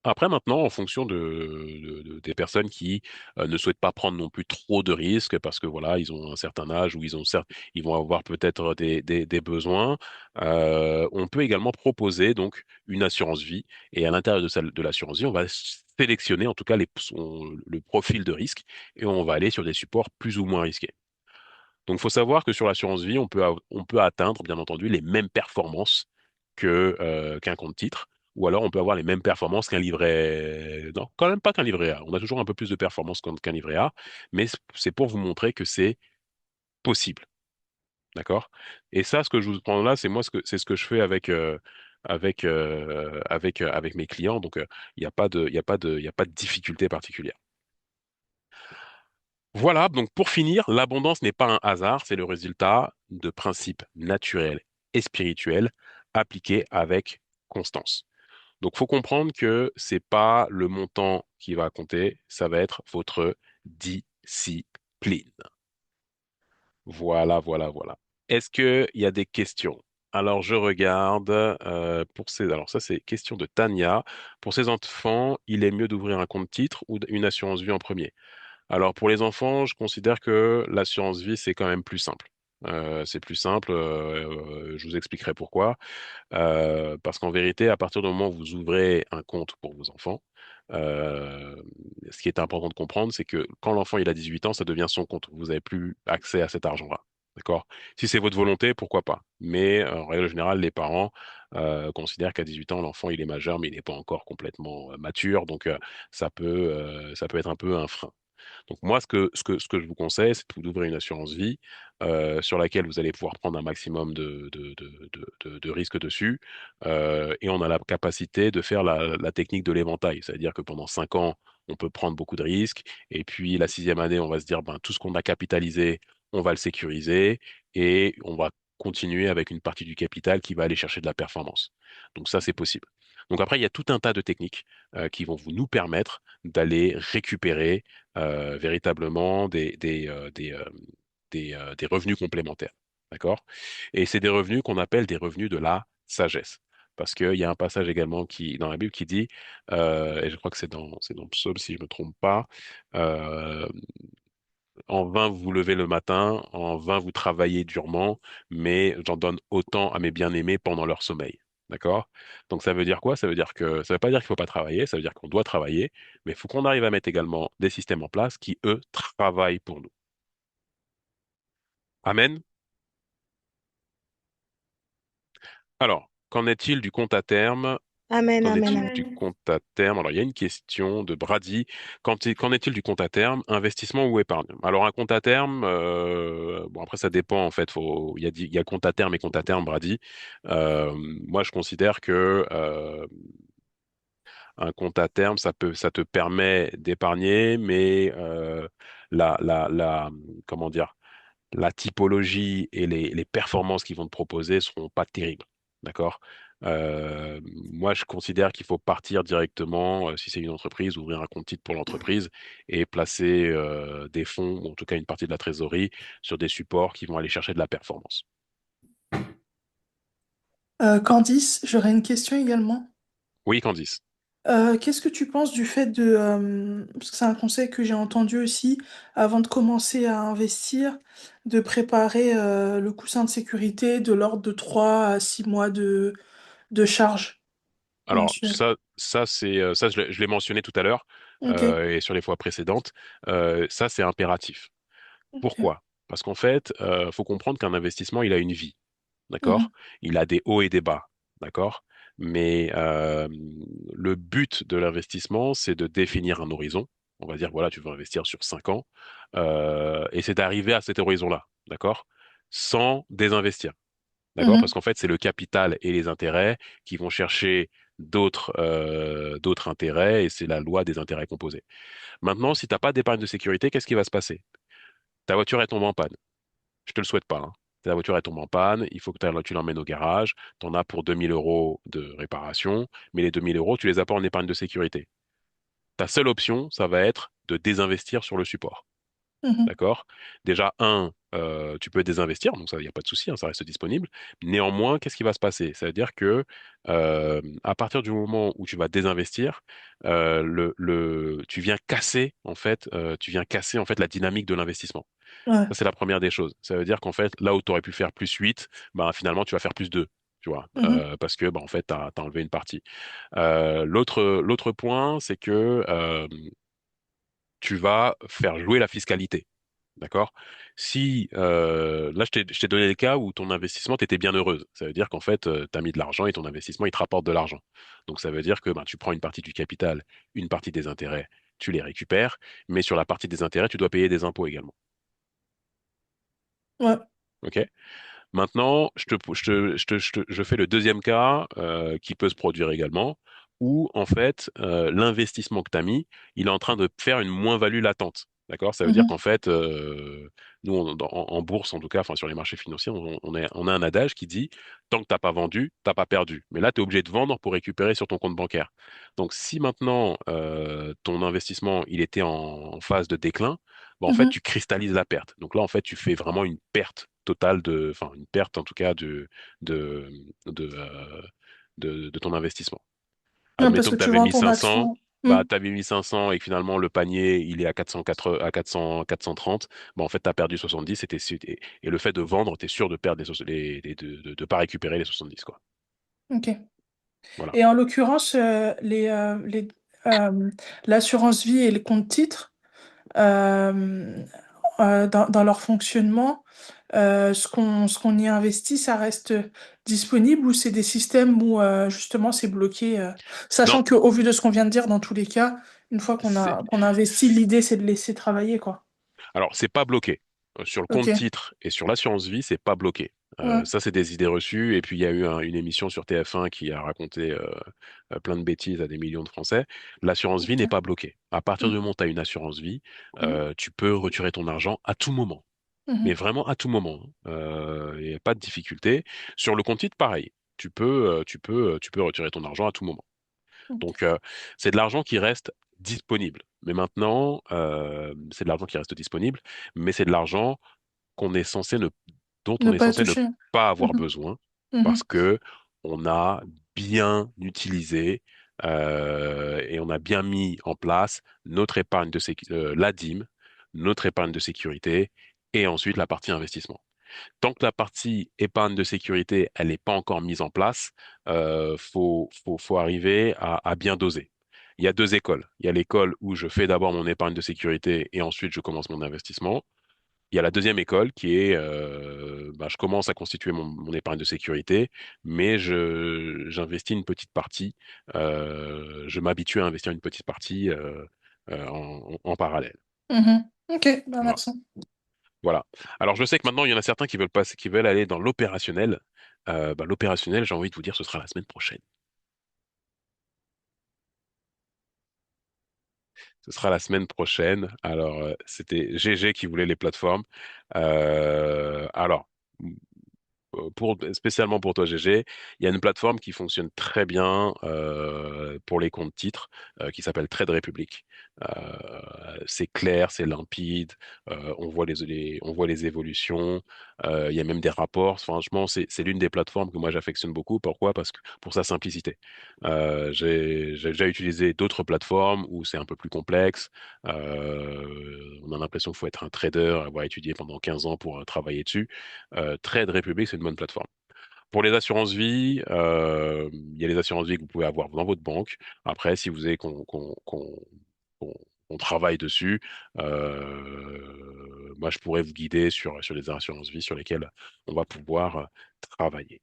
Après, maintenant, en fonction des personnes qui ne souhaitent pas prendre non plus trop de risques parce que voilà, ils ont un certain âge ou ils vont avoir peut-être des besoins, on peut également proposer donc une assurance vie et à l'intérieur de l'assurance vie, on va sélectionner en tout cas le profil de risque et on va aller sur des supports plus ou moins risqués. Donc, il faut savoir que sur l'assurance vie, on peut atteindre, bien entendu, les mêmes performances qu'un compte titre, ou alors on peut avoir les mêmes performances qu'un livret. Non, quand même pas qu'un livret A. On a toujours un peu plus de performances qu'un livret A, mais c'est pour vous montrer que c'est possible. D'accord? Et ça, ce que je vous prends là, c'est ce que je fais avec mes clients. Donc, il n'y a pas il y a pas de difficulté particulière. Voilà, donc pour finir, l'abondance n'est pas un hasard, c'est le résultat de principes naturels et spirituels appliqués avec constance. Donc faut comprendre que c'est pas le montant qui va compter, ça va être votre discipline. Voilà. Est-ce qu'il y a des questions? Alors je regarde alors ça c'est question de Tania. Pour ces enfants, il est mieux d'ouvrir un compte titre ou une assurance vie en premier? Alors pour les enfants, je considère que l'assurance vie, c'est quand même plus simple. C'est plus simple, je vous expliquerai pourquoi. Parce qu'en vérité, à partir du moment où vous ouvrez un compte pour vos enfants, euh, ce qui est important de comprendre, c'est que quand l'enfant il a 18 ans, ça devient son compte. Vous n'avez plus accès à cet argent-là. D'accord? Si c'est votre volonté, pourquoi pas? Mais en règle générale, les parents considèrent qu'à 18 ans, l'enfant il est majeur, mais il n'est pas encore complètement mature, donc ça peut être un peu un frein. Donc moi, ce que je vous conseille, c'est d'ouvrir une assurance vie sur laquelle vous allez pouvoir prendre un maximum de risques dessus. Et on a la capacité de faire la technique de l'éventail. C'est-à-dire que pendant 5 ans, on peut prendre beaucoup de risques. Et puis la sixième année, on va se dire, ben, tout ce qu'on a capitalisé, on va le sécuriser et on va continuer avec une partie du capital qui va aller chercher de la performance. Donc ça, c'est possible. Donc après, il y a tout un tas de techniques qui vont nous permettre d'aller récupérer véritablement des revenus complémentaires. D'accord? Et c'est des revenus qu'on appelle des revenus de la sagesse. Parce qu'il y a un passage également dans la Bible qui dit, et je crois que c'est dans Psaume si je ne me trompe pas, euh, en vain vous vous levez le matin, en vain vous travaillez durement, mais j'en donne autant à mes bien-aimés pendant leur sommeil. D'accord? Donc ça veut dire quoi? Ça veut pas dire qu'il faut pas travailler, ça veut dire qu'on doit travailler, mais il faut qu'on arrive à mettre également des systèmes en place qui, eux, travaillent pour nous. Amen? Alors, qu'en est-il du compte à terme? Amen, Qu'en amen, est-il amen. du Amen. compte à terme? Alors, il y a une question de Brady. Qu'en est-il du compte à terme? Investissement ou épargne? Alors, un compte à terme, bon, après, ça dépend, en fait. Il y a compte à terme et compte à terme, Brady. Euh, Moi, je considère que un compte à terme, ça te permet d'épargner, mais comment dire? La typologie et les performances qu'ils vont te proposer seront pas terribles. D'accord? Moi, je considère qu'il faut partir directement, si c'est une entreprise, ouvrir un compte titre pour l'entreprise et placer des fonds, ou en tout cas une partie de la trésorerie, sur des supports qui vont aller chercher de la performance. Candice, j'aurais une question également. Oui, Candice. Qu'est-ce que tu penses du fait de, parce que c'est un conseil que j'ai entendu aussi, avant de commencer à investir, de préparer le coussin de sécurité de l'ordre de 3 à 6 mois de charge Alors mensuelle. ça, je l'ai mentionné tout à l'heure Ok, et sur les fois précédentes. Ça, c'est impératif. ok. Pourquoi? Parce qu'en fait, faut comprendre qu'un investissement, il a une vie. D'accord? Mhm, Il a des hauts et des bas, d'accord? Mais le but de l'investissement, c'est de définir un horizon. On va dire, voilà, tu veux investir sur 5 ans, et c'est d'arriver à cet horizon-là, d'accord? Sans désinvestir, d'accord? Parce mhm, qu'en fait, c'est le capital et les intérêts qui vont chercher d'autres intérêts, et c'est la loi des intérêts composés. Maintenant, si tu n'as pas d'épargne de sécurité, qu'est-ce qui va se passer? Ta voiture, elle tombe en panne. Je te le souhaite pas, hein. Ta voiture elle tombe en panne, il faut que tu l'emmènes au garage, tu en as pour 2 000 € de réparation, mais les 2 000 €, tu les as pas en épargne de sécurité. Ta seule option, ça va être de désinvestir sur le support. mhm. D'accord? Déjà, tu peux désinvestir, donc ça, il n'y a pas de souci, hein, ça reste disponible. Néanmoins, qu'est-ce qui va se passer? Ça veut dire que à partir du moment où tu vas désinvestir, tu viens casser en fait la dynamique de l'investissement. Ouais. Ça, c'est la première des choses. Ça veut dire qu'en fait, là où tu aurais pu faire plus 8, bah, finalement, tu vas faire plus 2. Tu vois, Mhm, parce que bah, en fait, tu as enlevé une partie. L'autre point, c'est que tu vas faire jouer la fiscalité. D'accord? Si là, je t'ai donné le cas où ton investissement, tu étais bien heureuse. Ça veut dire qu'en fait, tu as mis de l'argent et ton investissement, il te rapporte de l'argent. Donc, ça veut dire que ben, tu prends une partie du capital, une partie des intérêts, tu les récupères, mais sur la partie des intérêts, tu dois payer des impôts également. ouais. OK? Maintenant, je fais le deuxième cas qui peut se produire également, où en fait, l'investissement que tu as mis, il est en train de faire une moins-value latente. D'accord? Ça veut dire qu'en Mhm, fait, nous, en bourse, en tout cas, enfin sur les marchés financiers, on a un adage qui dit, tant que t'as pas vendu, t'as pas perdu. Mais là, tu es obligé de vendre pour récupérer sur ton compte bancaire. Donc, si maintenant, ton investissement, il était en phase de déclin, bah, en fait, mhm. tu cristallises la perte. Donc là, en fait, tu fais vraiment une perte totale enfin, une perte en tout cas de, de, euh, de ton investissement. Ouais, parce Admettons que que tu tu avais vends mis ton 500, action. bah, Mhm, tu avais mis 500 et que finalement le panier, il est à 404, à 400, 430, bah, en fait, tu as perdu 70 et le fait de vendre, tu es sûr de perdre de pas récupérer les 70, quoi. ok. Voilà. Et en l'occurrence, euh, l'assurance vie et les comptes titres, euh, dans leur fonctionnement, ce qu'on y investit, ça reste disponible ou c'est des systèmes où justement c'est bloqué, Non, sachant qu'au vu de ce qu'on vient de dire, dans tous les cas, Une fois C'est qu'on a investi, l'idée, c'est de laisser travailler, quoi. Alors, c'est pas bloqué. Sur le Ok. compte titre et sur l'assurance vie, c'est pas bloqué. Ouais. Ça, c'est des idées reçues. Et puis, il y a eu une émission sur TF1 qui a raconté plein de bêtises à des millions de Français. L'assurance vie n'est Ok. pas bloquée. À partir du moment où tu as une assurance vie, Mhm. tu peux retirer ton argent à tout moment. Mais Mhm. vraiment à tout moment. Il n'y a pas de difficulté. Sur le compte titre, pareil. Tu peux retirer ton argent à tout moment. Ok. Donc, c'est de l'argent qui reste disponible. Mais maintenant, c'est de l'argent qui reste disponible, mais c'est de l'argent qu'on est censé ne, dont Ne on est pas censé ne toucher. pas avoir Mhm. besoin parce Mhm. que on a bien utilisé et on a bien mis en place notre épargne de la dîme, notre épargne de sécurité et ensuite la partie investissement. Tant que la partie épargne de sécurité, elle n'est pas encore mise en place, faut arriver à bien doser. Il y a deux écoles. Il y a l'école où je fais d'abord mon épargne de sécurité et ensuite je commence mon investissement. Il y a la deuxième école qui est, je commence à constituer mon épargne de sécurité, mais j'investis une petite partie. Je m'habitue à investir une petite partie en parallèle. Mhm. Ok, bah Voilà. merci. Voilà. Alors je sais que maintenant il y en a certains qui veulent passer, qui veulent aller dans l'opérationnel. L'opérationnel, j'ai envie de vous dire, ce sera la semaine prochaine. Ce sera la semaine prochaine. Alors c'était GG qui voulait les plateformes. Alors spécialement pour toi, GG, il y a une plateforme qui fonctionne très bien pour les comptes titres qui s'appelle Trade Republic. C'est clair, c'est limpide, on voit les évolutions, il y a même des rapports. Franchement, c'est l'une des plateformes que moi j'affectionne beaucoup. Pourquoi? Parce que pour sa simplicité. J'ai déjà utilisé d'autres plateformes où c'est un peu plus complexe. On a l'impression qu'il faut être un trader, avoir étudié pendant 15 ans pour travailler dessus. Trade Republic, c'est une bonne plateforme. Pour les assurances vie, il y a les assurances vie que vous pouvez avoir dans votre banque. Après, si vous avez qu'on- qu'on travaille dessus, moi, je pourrais vous guider sur les assurances vie sur lesquelles on va pouvoir travailler.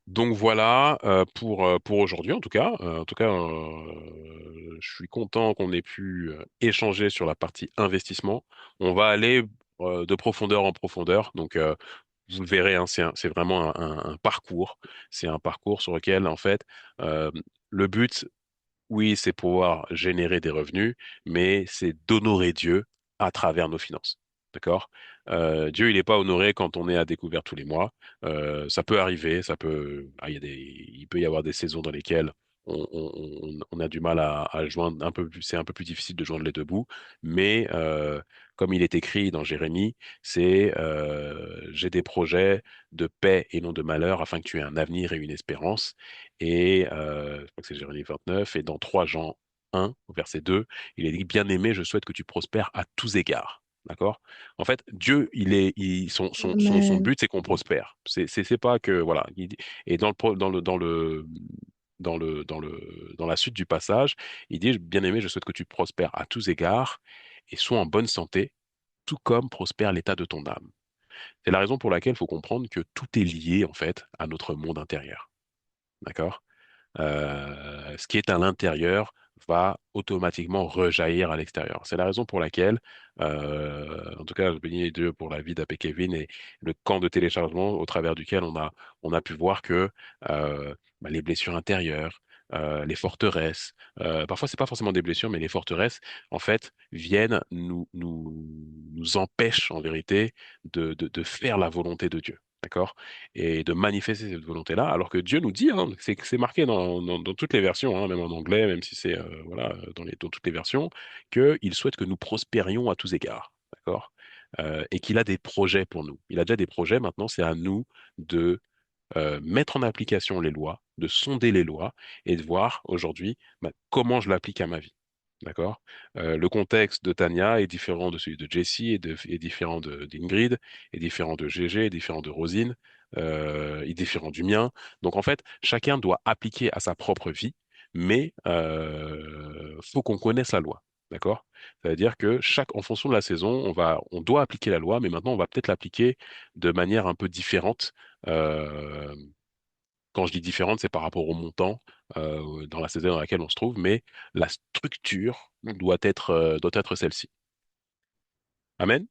Donc voilà pour aujourd'hui en tout cas, je suis content qu'on ait pu échanger sur la partie investissement. On va aller de profondeur en profondeur. Donc vous le verrez, hein, c'est vraiment un parcours. C'est un parcours sur lequel en fait le but, oui, c'est pouvoir générer des revenus, mais c'est d'honorer Dieu à travers nos finances. D'accord? Dieu, il n'est pas honoré quand on est à découvert tous les mois. Ça peut arriver, il y a il peut y avoir des saisons dans lesquelles on a du mal à joindre un peu plus, c'est un peu plus difficile de joindre les deux bouts. Mais comme il est écrit dans Jérémie, c'est j'ai des projets de paix et non de malheur afin que tu aies un avenir et une espérance. Et je crois que c'est Jérémie 29. Et dans 3 Jean 1, au verset 2, il est dit, Bien-aimé, je souhaite que tu prospères à tous égards. D'accord? En fait, Dieu, son Mais but, c'est qu'on prospère. C'est pas que, voilà. Et dans la suite du passage, il dit, Bien-aimé, je souhaite que tu prospères à tous égards et sois en bonne santé, tout comme prospère l'état de ton âme. C'est la raison pour laquelle il faut comprendre que tout est lié, en fait, à notre monde intérieur. D'accord? Ce qui est à l'intérieur va automatiquement rejaillir à l'extérieur. C'est la raison pour laquelle, en tout cas, je bénis Dieu pour la vie d'Appé Kevin et le camp de téléchargement au travers duquel on a pu voir que les blessures intérieures, les forteresses, parfois c'est pas forcément des blessures, mais les forteresses, en fait, viennent nous empêchent en vérité de faire la volonté de Dieu. D'accord? Et de manifester cette volonté-là, alors que Dieu nous dit, hein, c'est marqué dans toutes les versions, hein, même en anglais, même si c'est voilà, dans toutes les versions, qu'il souhaite que nous prospérions à tous égards, d'accord? Et qu'il a des projets pour nous. Il a déjà des projets, maintenant c'est à nous de mettre en application les lois, de sonder les lois et de voir aujourd'hui comment je l'applique à ma vie. D'accord? Le contexte de Tania est différent de celui de Jessie, est différent d'Ingrid, est différent de GG, est différent de Rosine, est différent du mien. Donc en fait, chacun doit appliquer à sa propre vie, mais faut qu'on connaisse la loi. D'accord? C'est-à-dire que en fonction de la saison, on doit appliquer la loi, mais maintenant on va peut-être l'appliquer de manière un peu différente. Euh, Quand je dis différente, c'est par rapport au montant. dans la saison dans laquelle on se trouve, mais la structure doit être celle-ci. Amen?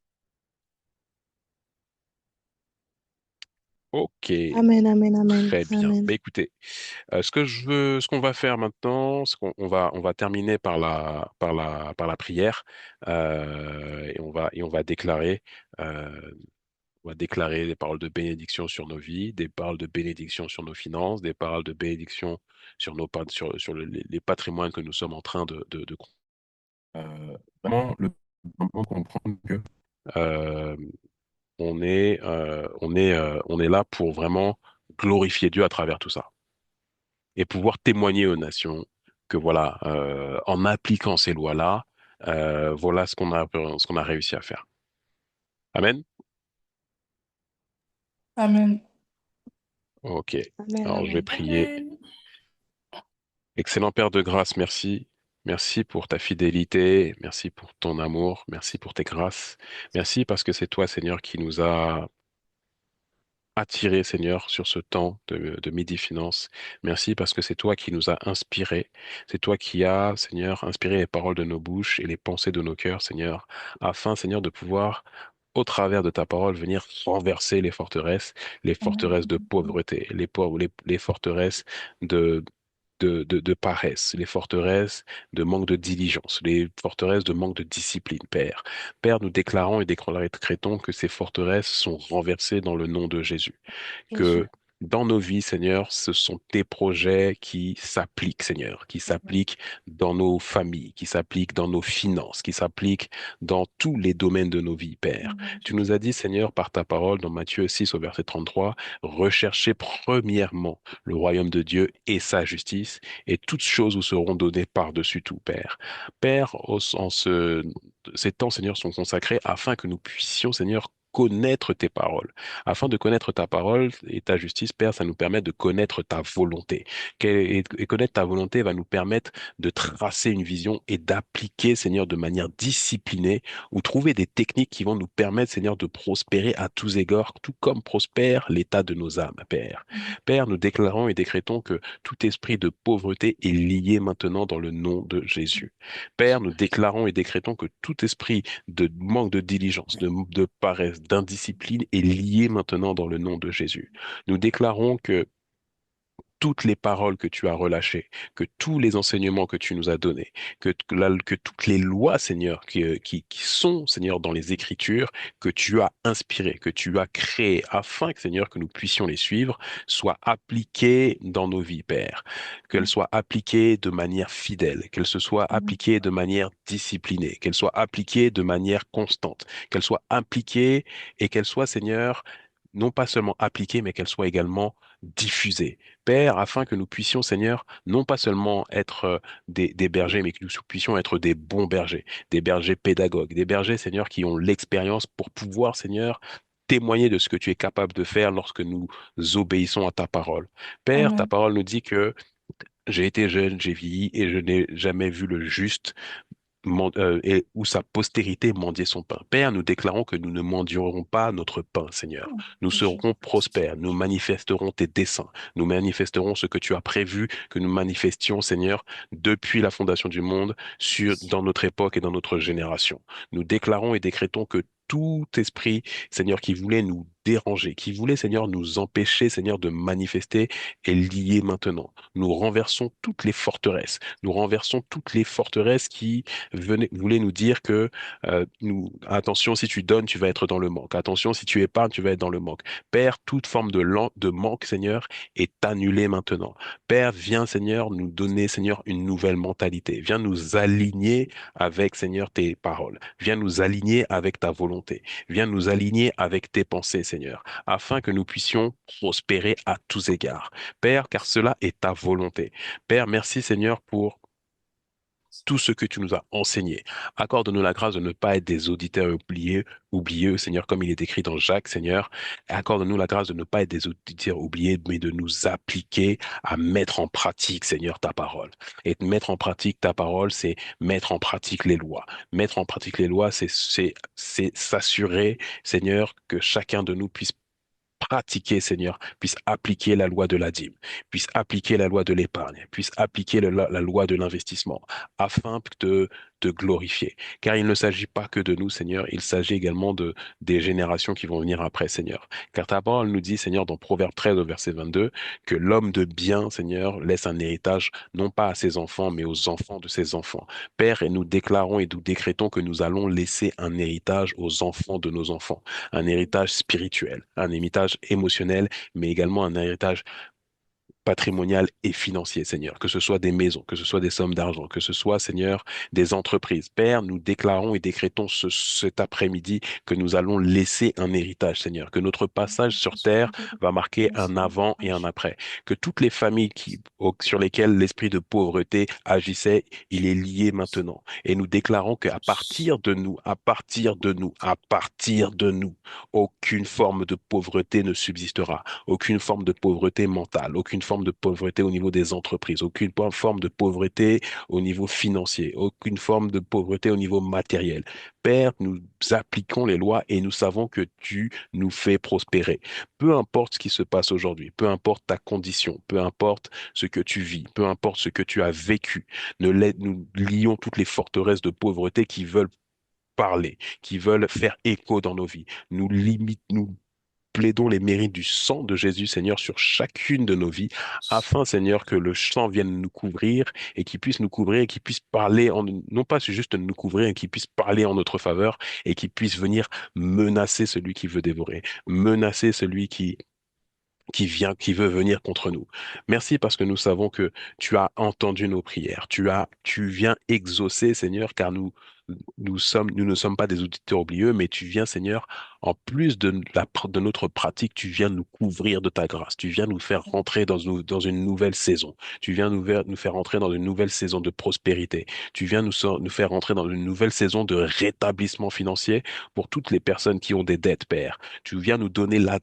Ok, Amen, amen, amen, très bien. amen. Ben écoutez, ce qu'on va faire maintenant, c'est on va terminer par la prière, et on va déclarer, euh, on va déclarer des paroles de bénédiction sur nos vies, des paroles de bénédiction sur nos finances, des paroles de bénédiction sur sur les patrimoines que nous sommes en train de vraiment vraiment comprendre que euh, on est là pour vraiment glorifier Dieu à travers tout ça et pouvoir témoigner aux nations que voilà, en appliquant ces lois-là, voilà ce qu'on a réussi à faire. Amen. Amen. Ok. Amen, Alors je vais amen. prier. Amen. Excellent Père de grâce, merci. Merci pour ta fidélité, merci pour ton amour, merci pour tes grâces. Merci parce que c'est toi, Seigneur, qui nous a attirés, Seigneur, sur ce temps de Midi Finance. Merci parce que c'est toi qui nous a inspirés. C'est toi qui as, Seigneur, inspiré les paroles de nos bouches et les pensées de nos cœurs, Seigneur, afin, Seigneur, de pouvoir, au travers de ta parole, venir renverser les forteresses de pauvreté, les forteresses de paresse, les forteresses de manque de diligence, les forteresses de manque de discipline, Père. Père, nous déclarons et décrétons que ces forteresses sont renversées dans le nom de Jésus, Jésus. que dans nos vies, Seigneur, ce sont tes projets qui s'appliquent, Seigneur, qui s'appliquent dans nos familles, qui s'appliquent dans nos finances, qui s'appliquent dans tous les domaines de nos vies, Père. Amen, Tu nous Jésus. as dit, Seigneur, par ta parole, dans Matthieu 6 au verset 33, recherchez premièrement le royaume de Dieu et sa justice, et toutes choses vous seront données par-dessus tout, Père. Père, ces temps, Seigneur, sont consacrés afin que nous puissions, Seigneur, connaître tes paroles. Afin de connaître ta parole et ta justice, Père, ça nous permet de connaître ta volonté. Et connaître ta volonté va nous permettre de tracer une vision et d'appliquer, Seigneur, de manière disciplinée ou trouver des techniques qui vont nous permettre, Seigneur, de prospérer à tous égards, tout comme prospère l'état de nos âmes, Père. Père, nous déclarons et décrétons que tout esprit de pauvreté est lié maintenant dans le nom de Jésus. Père, nous déclarons et décrétons que tout esprit de manque de diligence, de paresse, d'indiscipline est lié maintenant dans le nom de Jésus. Nous déclarons que toutes les paroles que tu as relâchées, que tous les enseignements que tu nous as donnés, que toutes les lois, Seigneur, qui sont, Seigneur, dans les Écritures, que tu as inspirées, que tu as créées, afin que, Seigneur, que nous puissions les suivre, soient appliquées dans nos vies, Père. Qu'elles soient appliquées de manière fidèle, qu'elles se soient appliquées de manière disciplinée, qu'elles soient appliquées de manière constante, qu'elles soient appliquées et qu'elles soient, Seigneur, non pas seulement appliquées, mais qu'elles soient également diffusées. Père, afin que nous puissions, Seigneur, non pas seulement être des bergers, mais que nous puissions être des bons bergers, des bergers pédagogues, des bergers, Seigneur, qui ont l'expérience pour pouvoir, Seigneur, témoigner de ce que tu es capable de faire lorsque nous obéissons à ta parole. Père, ta Amen. parole nous dit que j'ai été jeune, j'ai vieilli et je n'ai jamais vu le juste et où sa postérité mendiait son pain. Père, nous déclarons que nous ne mendierons pas notre pain, Seigneur. Nous Jésus. serons prospères, nous manifesterons tes desseins, nous manifesterons ce que tu as prévu que nous manifestions, Seigneur, depuis la fondation du monde, dans notre époque et dans notre génération. Nous déclarons et décrétons que tout esprit, Seigneur, qui voulait nous déranger, qui voulait, Seigneur, nous empêcher, Seigneur, de manifester, est lié maintenant. Nous renversons toutes les forteresses. Nous renversons toutes les forteresses qui voulait nous dire que attention, si tu donnes, tu vas être dans le manque. Attention, si tu épargnes, tu vas être dans le manque. Père, toute forme de manque, Seigneur, est annulée maintenant. Père, viens, Seigneur, nous donner, Seigneur, une nouvelle mentalité. Viens nous aligner avec, Seigneur, tes paroles. Viens nous aligner avec ta volonté. Viens nous aligner avec tes pensées, Seigneur, afin que nous puissions prospérer à tous égards. Père, car cela est ta volonté. Père, merci, Seigneur, pour tout ce que tu nous as enseigné. Accorde-nous la grâce de ne pas être des auditeurs oublieux, Seigneur, comme il est écrit dans Jacques, Seigneur. Accorde-nous la grâce de ne pas être des auditeurs oubliés, mais de nous appliquer à mettre en pratique, Seigneur, ta parole. Et mettre en pratique ta parole, c'est mettre en pratique les lois. Mettre en pratique les lois, c'est s'assurer, Seigneur, que chacun de nous puisse pratiquer, Seigneur, puissent appliquer la loi de la dîme, puissent appliquer la loi de l'épargne, puissent appliquer la loi de l'investissement, afin de te glorifier. Car il ne s'agit pas que de nous, Seigneur, il s'agit également des générations qui vont venir après, Seigneur. Car ta parole nous dit, Seigneur, dans Proverbe 13 au verset 22, que l'homme de bien, Seigneur, laisse un héritage non pas à ses enfants, mais aux enfants de ses enfants. Père, et nous déclarons et nous décrétons que nous allons laisser un héritage aux enfants de nos enfants, un héritage spirituel, un héritage émotionnel, mais également un héritage patrimonial et financier, Seigneur, que ce soit des maisons, que ce soit des sommes d'argent, que ce soit, Seigneur, des entreprises. Père, nous déclarons et décrétons cet après-midi que nous allons laisser un héritage, Seigneur, que notre passage sur terre va marquer un avant et un après, que toutes les familles sur lesquelles l'esprit de pauvreté agissait, il est lié maintenant. Et nous déclarons qu'à partir de nous, à partir de nous, à partir de nous, aucune forme de pauvreté ne subsistera, aucune forme de pauvreté mentale, aucune forme de pauvreté au niveau des entreprises, aucune forme de pauvreté au niveau financier, aucune forme de pauvreté au niveau matériel. Père, nous appliquons les lois et nous savons que tu nous fais prospérer. Peu importe ce qui se passe aujourd'hui, peu importe ta condition, peu importe ce que tu vis, peu importe ce que tu as vécu, nous lions toutes les forteresses de pauvreté qui veulent parler, qui veulent faire écho dans nos vies. Nous plaidons les mérites du sang de Jésus, Seigneur, sur chacune de nos vies, afin, Seigneur, que le sang vienne nous couvrir et qu'il puisse nous couvrir et qu'il puisse parler, non pas juste nous couvrir, et qu'il puisse parler en notre faveur et qu'il puisse venir menacer celui qui veut dévorer, menacer celui qui veut venir contre nous. Merci parce que nous savons que tu as entendu nos prières. Tu viens exaucer, Seigneur, car nous ne sommes pas des auditeurs oublieux, mais tu viens, Seigneur, en plus de notre pratique, tu viens nous couvrir de ta grâce. Tu viens nous faire rentrer dans une nouvelle saison. Tu viens nous faire rentrer dans une nouvelle saison de prospérité. Tu viens nous faire rentrer dans une nouvelle saison de rétablissement financier pour toutes les personnes qui ont des dettes, Père. Tu viens nous donner la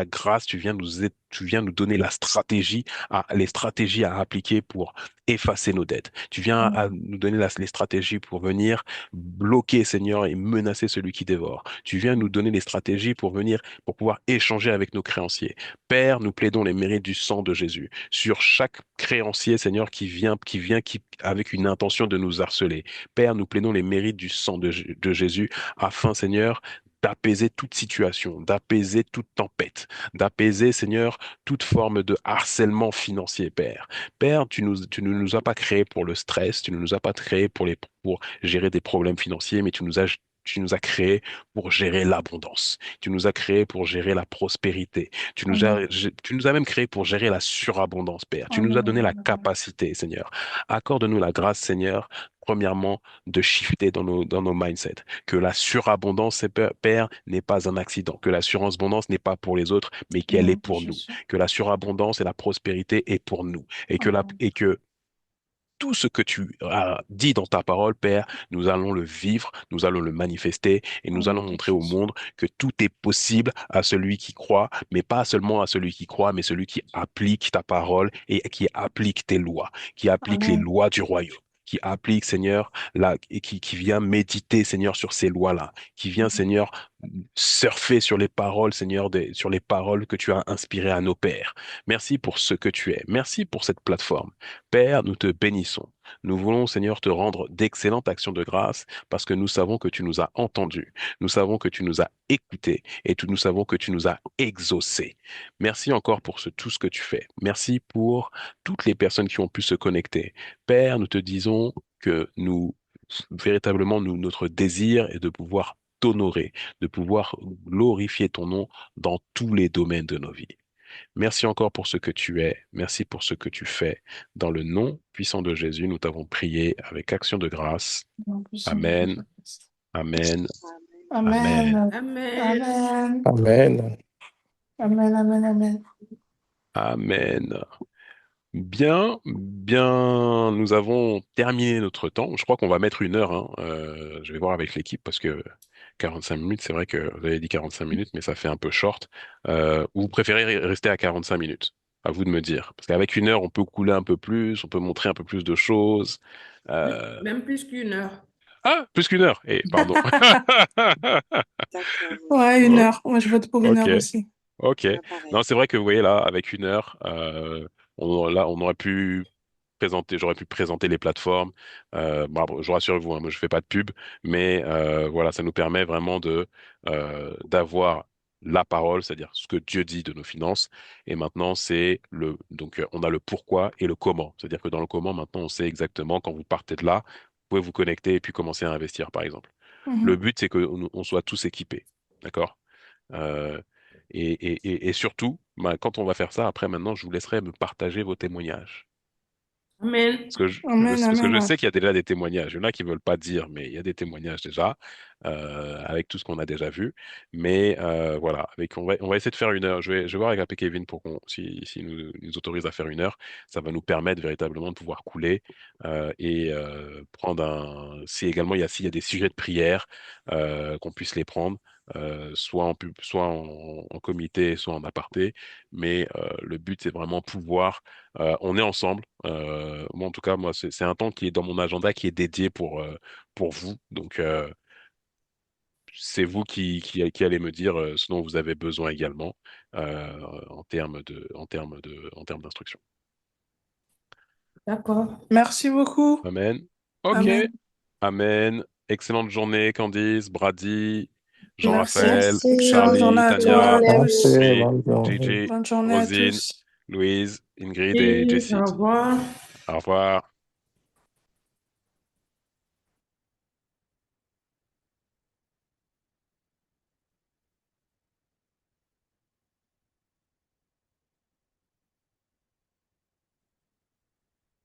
grâce, tu viens nous donner les stratégies à appliquer pour effacer nos dettes. Tu viens à nous donner les stratégies pour venir bloquer, Seigneur, et menacer celui qui dévore. Tu viens nous donner les stratégies pour pouvoir échanger avec nos créanciers. Père, nous plaidons les mérites du sang de Jésus sur chaque créancier, Seigneur, avec une intention de nous harceler. Père, nous plaidons les mérites du sang de Jésus afin, Seigneur, d'apaiser toute situation, d'apaiser toute tempête, d'apaiser, Seigneur, toute forme de harcèlement financier, Père. Père, tu ne nous as pas créés pour le stress, tu ne nous as pas créés pour gérer des problèmes financiers, mais tu nous as créés pour gérer l'abondance. Tu nous as créés pour gérer la prospérité. Amen. Tu nous as même créés pour gérer la surabondance, Père. Tu nous as donné la Amen. capacité, Seigneur. Accorde-nous la grâce, Seigneur, premièrement, de shifter dans nos mindsets. Que la surabondance, Père, n'est pas un accident. Que la surabondance n'est pas pour les autres, mais Au qu'elle est nom de pour nous. Jésus. Que la surabondance et la prospérité est pour nous. Amen. Et que tout ce que tu as dit dans ta parole, Père, nous allons le vivre, nous allons le manifester et Au nous nom allons de montrer au Jésus. monde que tout est possible à celui qui croit, mais pas seulement à celui qui croit, mais celui qui applique ta parole et qui applique tes lois, qui applique les Amen. lois du royaume. Qui applique, Seigneur, et qui vient méditer, Seigneur, sur ces lois-là, qui vient, Seigneur, surfer sur les paroles, Seigneur, sur les paroles que tu as inspirées à nos pères. Merci pour ce que tu es. Merci pour cette plateforme. Père, nous te bénissons. Nous voulons, Seigneur, te rendre d'excellentes actions de grâce parce que nous savons que tu nous as entendus. Nous savons que tu nous as écoutés et nous savons que tu nous as exaucés. Merci encore pour tout ce que tu fais. Merci pour toutes les personnes qui ont pu se connecter. Père, nous te disons que véritablement, notre désir est de pouvoir t'honorer, de pouvoir glorifier ton nom dans tous les domaines de nos vies. Merci encore pour ce que tu es. Merci pour ce que tu fais. Dans le nom puissant de Jésus, nous t'avons prié avec action de grâce. Au nom puissant de Amen, Jésus-Christ. Amen, Amen, Amen. Amen. Amen. Amen. Amen. Amen. Amen. Amen. Bien, bien, nous avons terminé notre temps. Je crois qu'on va mettre 1 heure, hein. Je vais voir avec l'équipe parce que 45 minutes, c'est vrai que vous avez dit 45 minutes, mais ça fait un peu short. Ou vous préférez rester à 45 minutes? À vous de me dire. Parce qu'avec 1 heure, on peut couler un peu plus, on peut montrer un peu plus de choses. Euh, Même plus qu'1 heure. Ah, plus qu'1 heure. Eh, pardon. D'accord. Ouais, une Oh, heure. Moi, je vote pour une ok, heure aussi. Ok. Pas pareil. Non, c'est vrai que vous voyez là, avec 1 heure, là, on aurait pu j'aurais pu présenter les plateformes. Bon, je vous rassure vous, hein, moi je fais pas de pub, mais voilà, ça nous permet vraiment de d'avoir la parole, c'est-à-dire ce que Dieu dit de nos finances. Et maintenant, on a le pourquoi et le comment. C'est-à-dire que dans le comment, maintenant, on sait exactement quand vous partez de là, vous pouvez vous connecter et puis commencer à investir, par exemple. Le Mhm. but, c'est qu'on on soit tous équipés, d'accord? Euh, et surtout, bah, quand on va faire ça, après maintenant, je vous laisserai me partager vos témoignages. Amen. Amen, Parce que je amen. sais qu'il y a déjà des témoignages. Il y en a qui veulent pas dire, mais il y a des témoignages déjà, avec tout ce qu'on a déjà vu. Mais voilà, on va essayer de faire 1 heure. Je vais voir avec AP Kevin pour si nous autorise à faire 1 heure. Ça va nous permettre véritablement de pouvoir couler et prendre si également s'il y a des sujets de prière, qu'on puisse les prendre. Soit soit en comité, soit en aparté. Mais le but, c'est vraiment pouvoir on est ensemble. Moi, en tout cas, moi, c'est un temps qui est dans mon agenda, qui est dédié pour vous. Donc, c'est vous qui allez me dire ce dont vous avez besoin également en termes d'instruction. D'accord. Merci beaucoup. Amen. Ok. Amen. Amen. Excellente journée, Candice, Brady, Merci. Jean-Raphaël, Merci. Excellente journée Charlie, à toi, à Tania, Merci, tous. Sophie, bonne journée. Gigi, Bonne journée à Rosine, tous. Louise, Ingrid et Et Jessie. au revoir. Au revoir.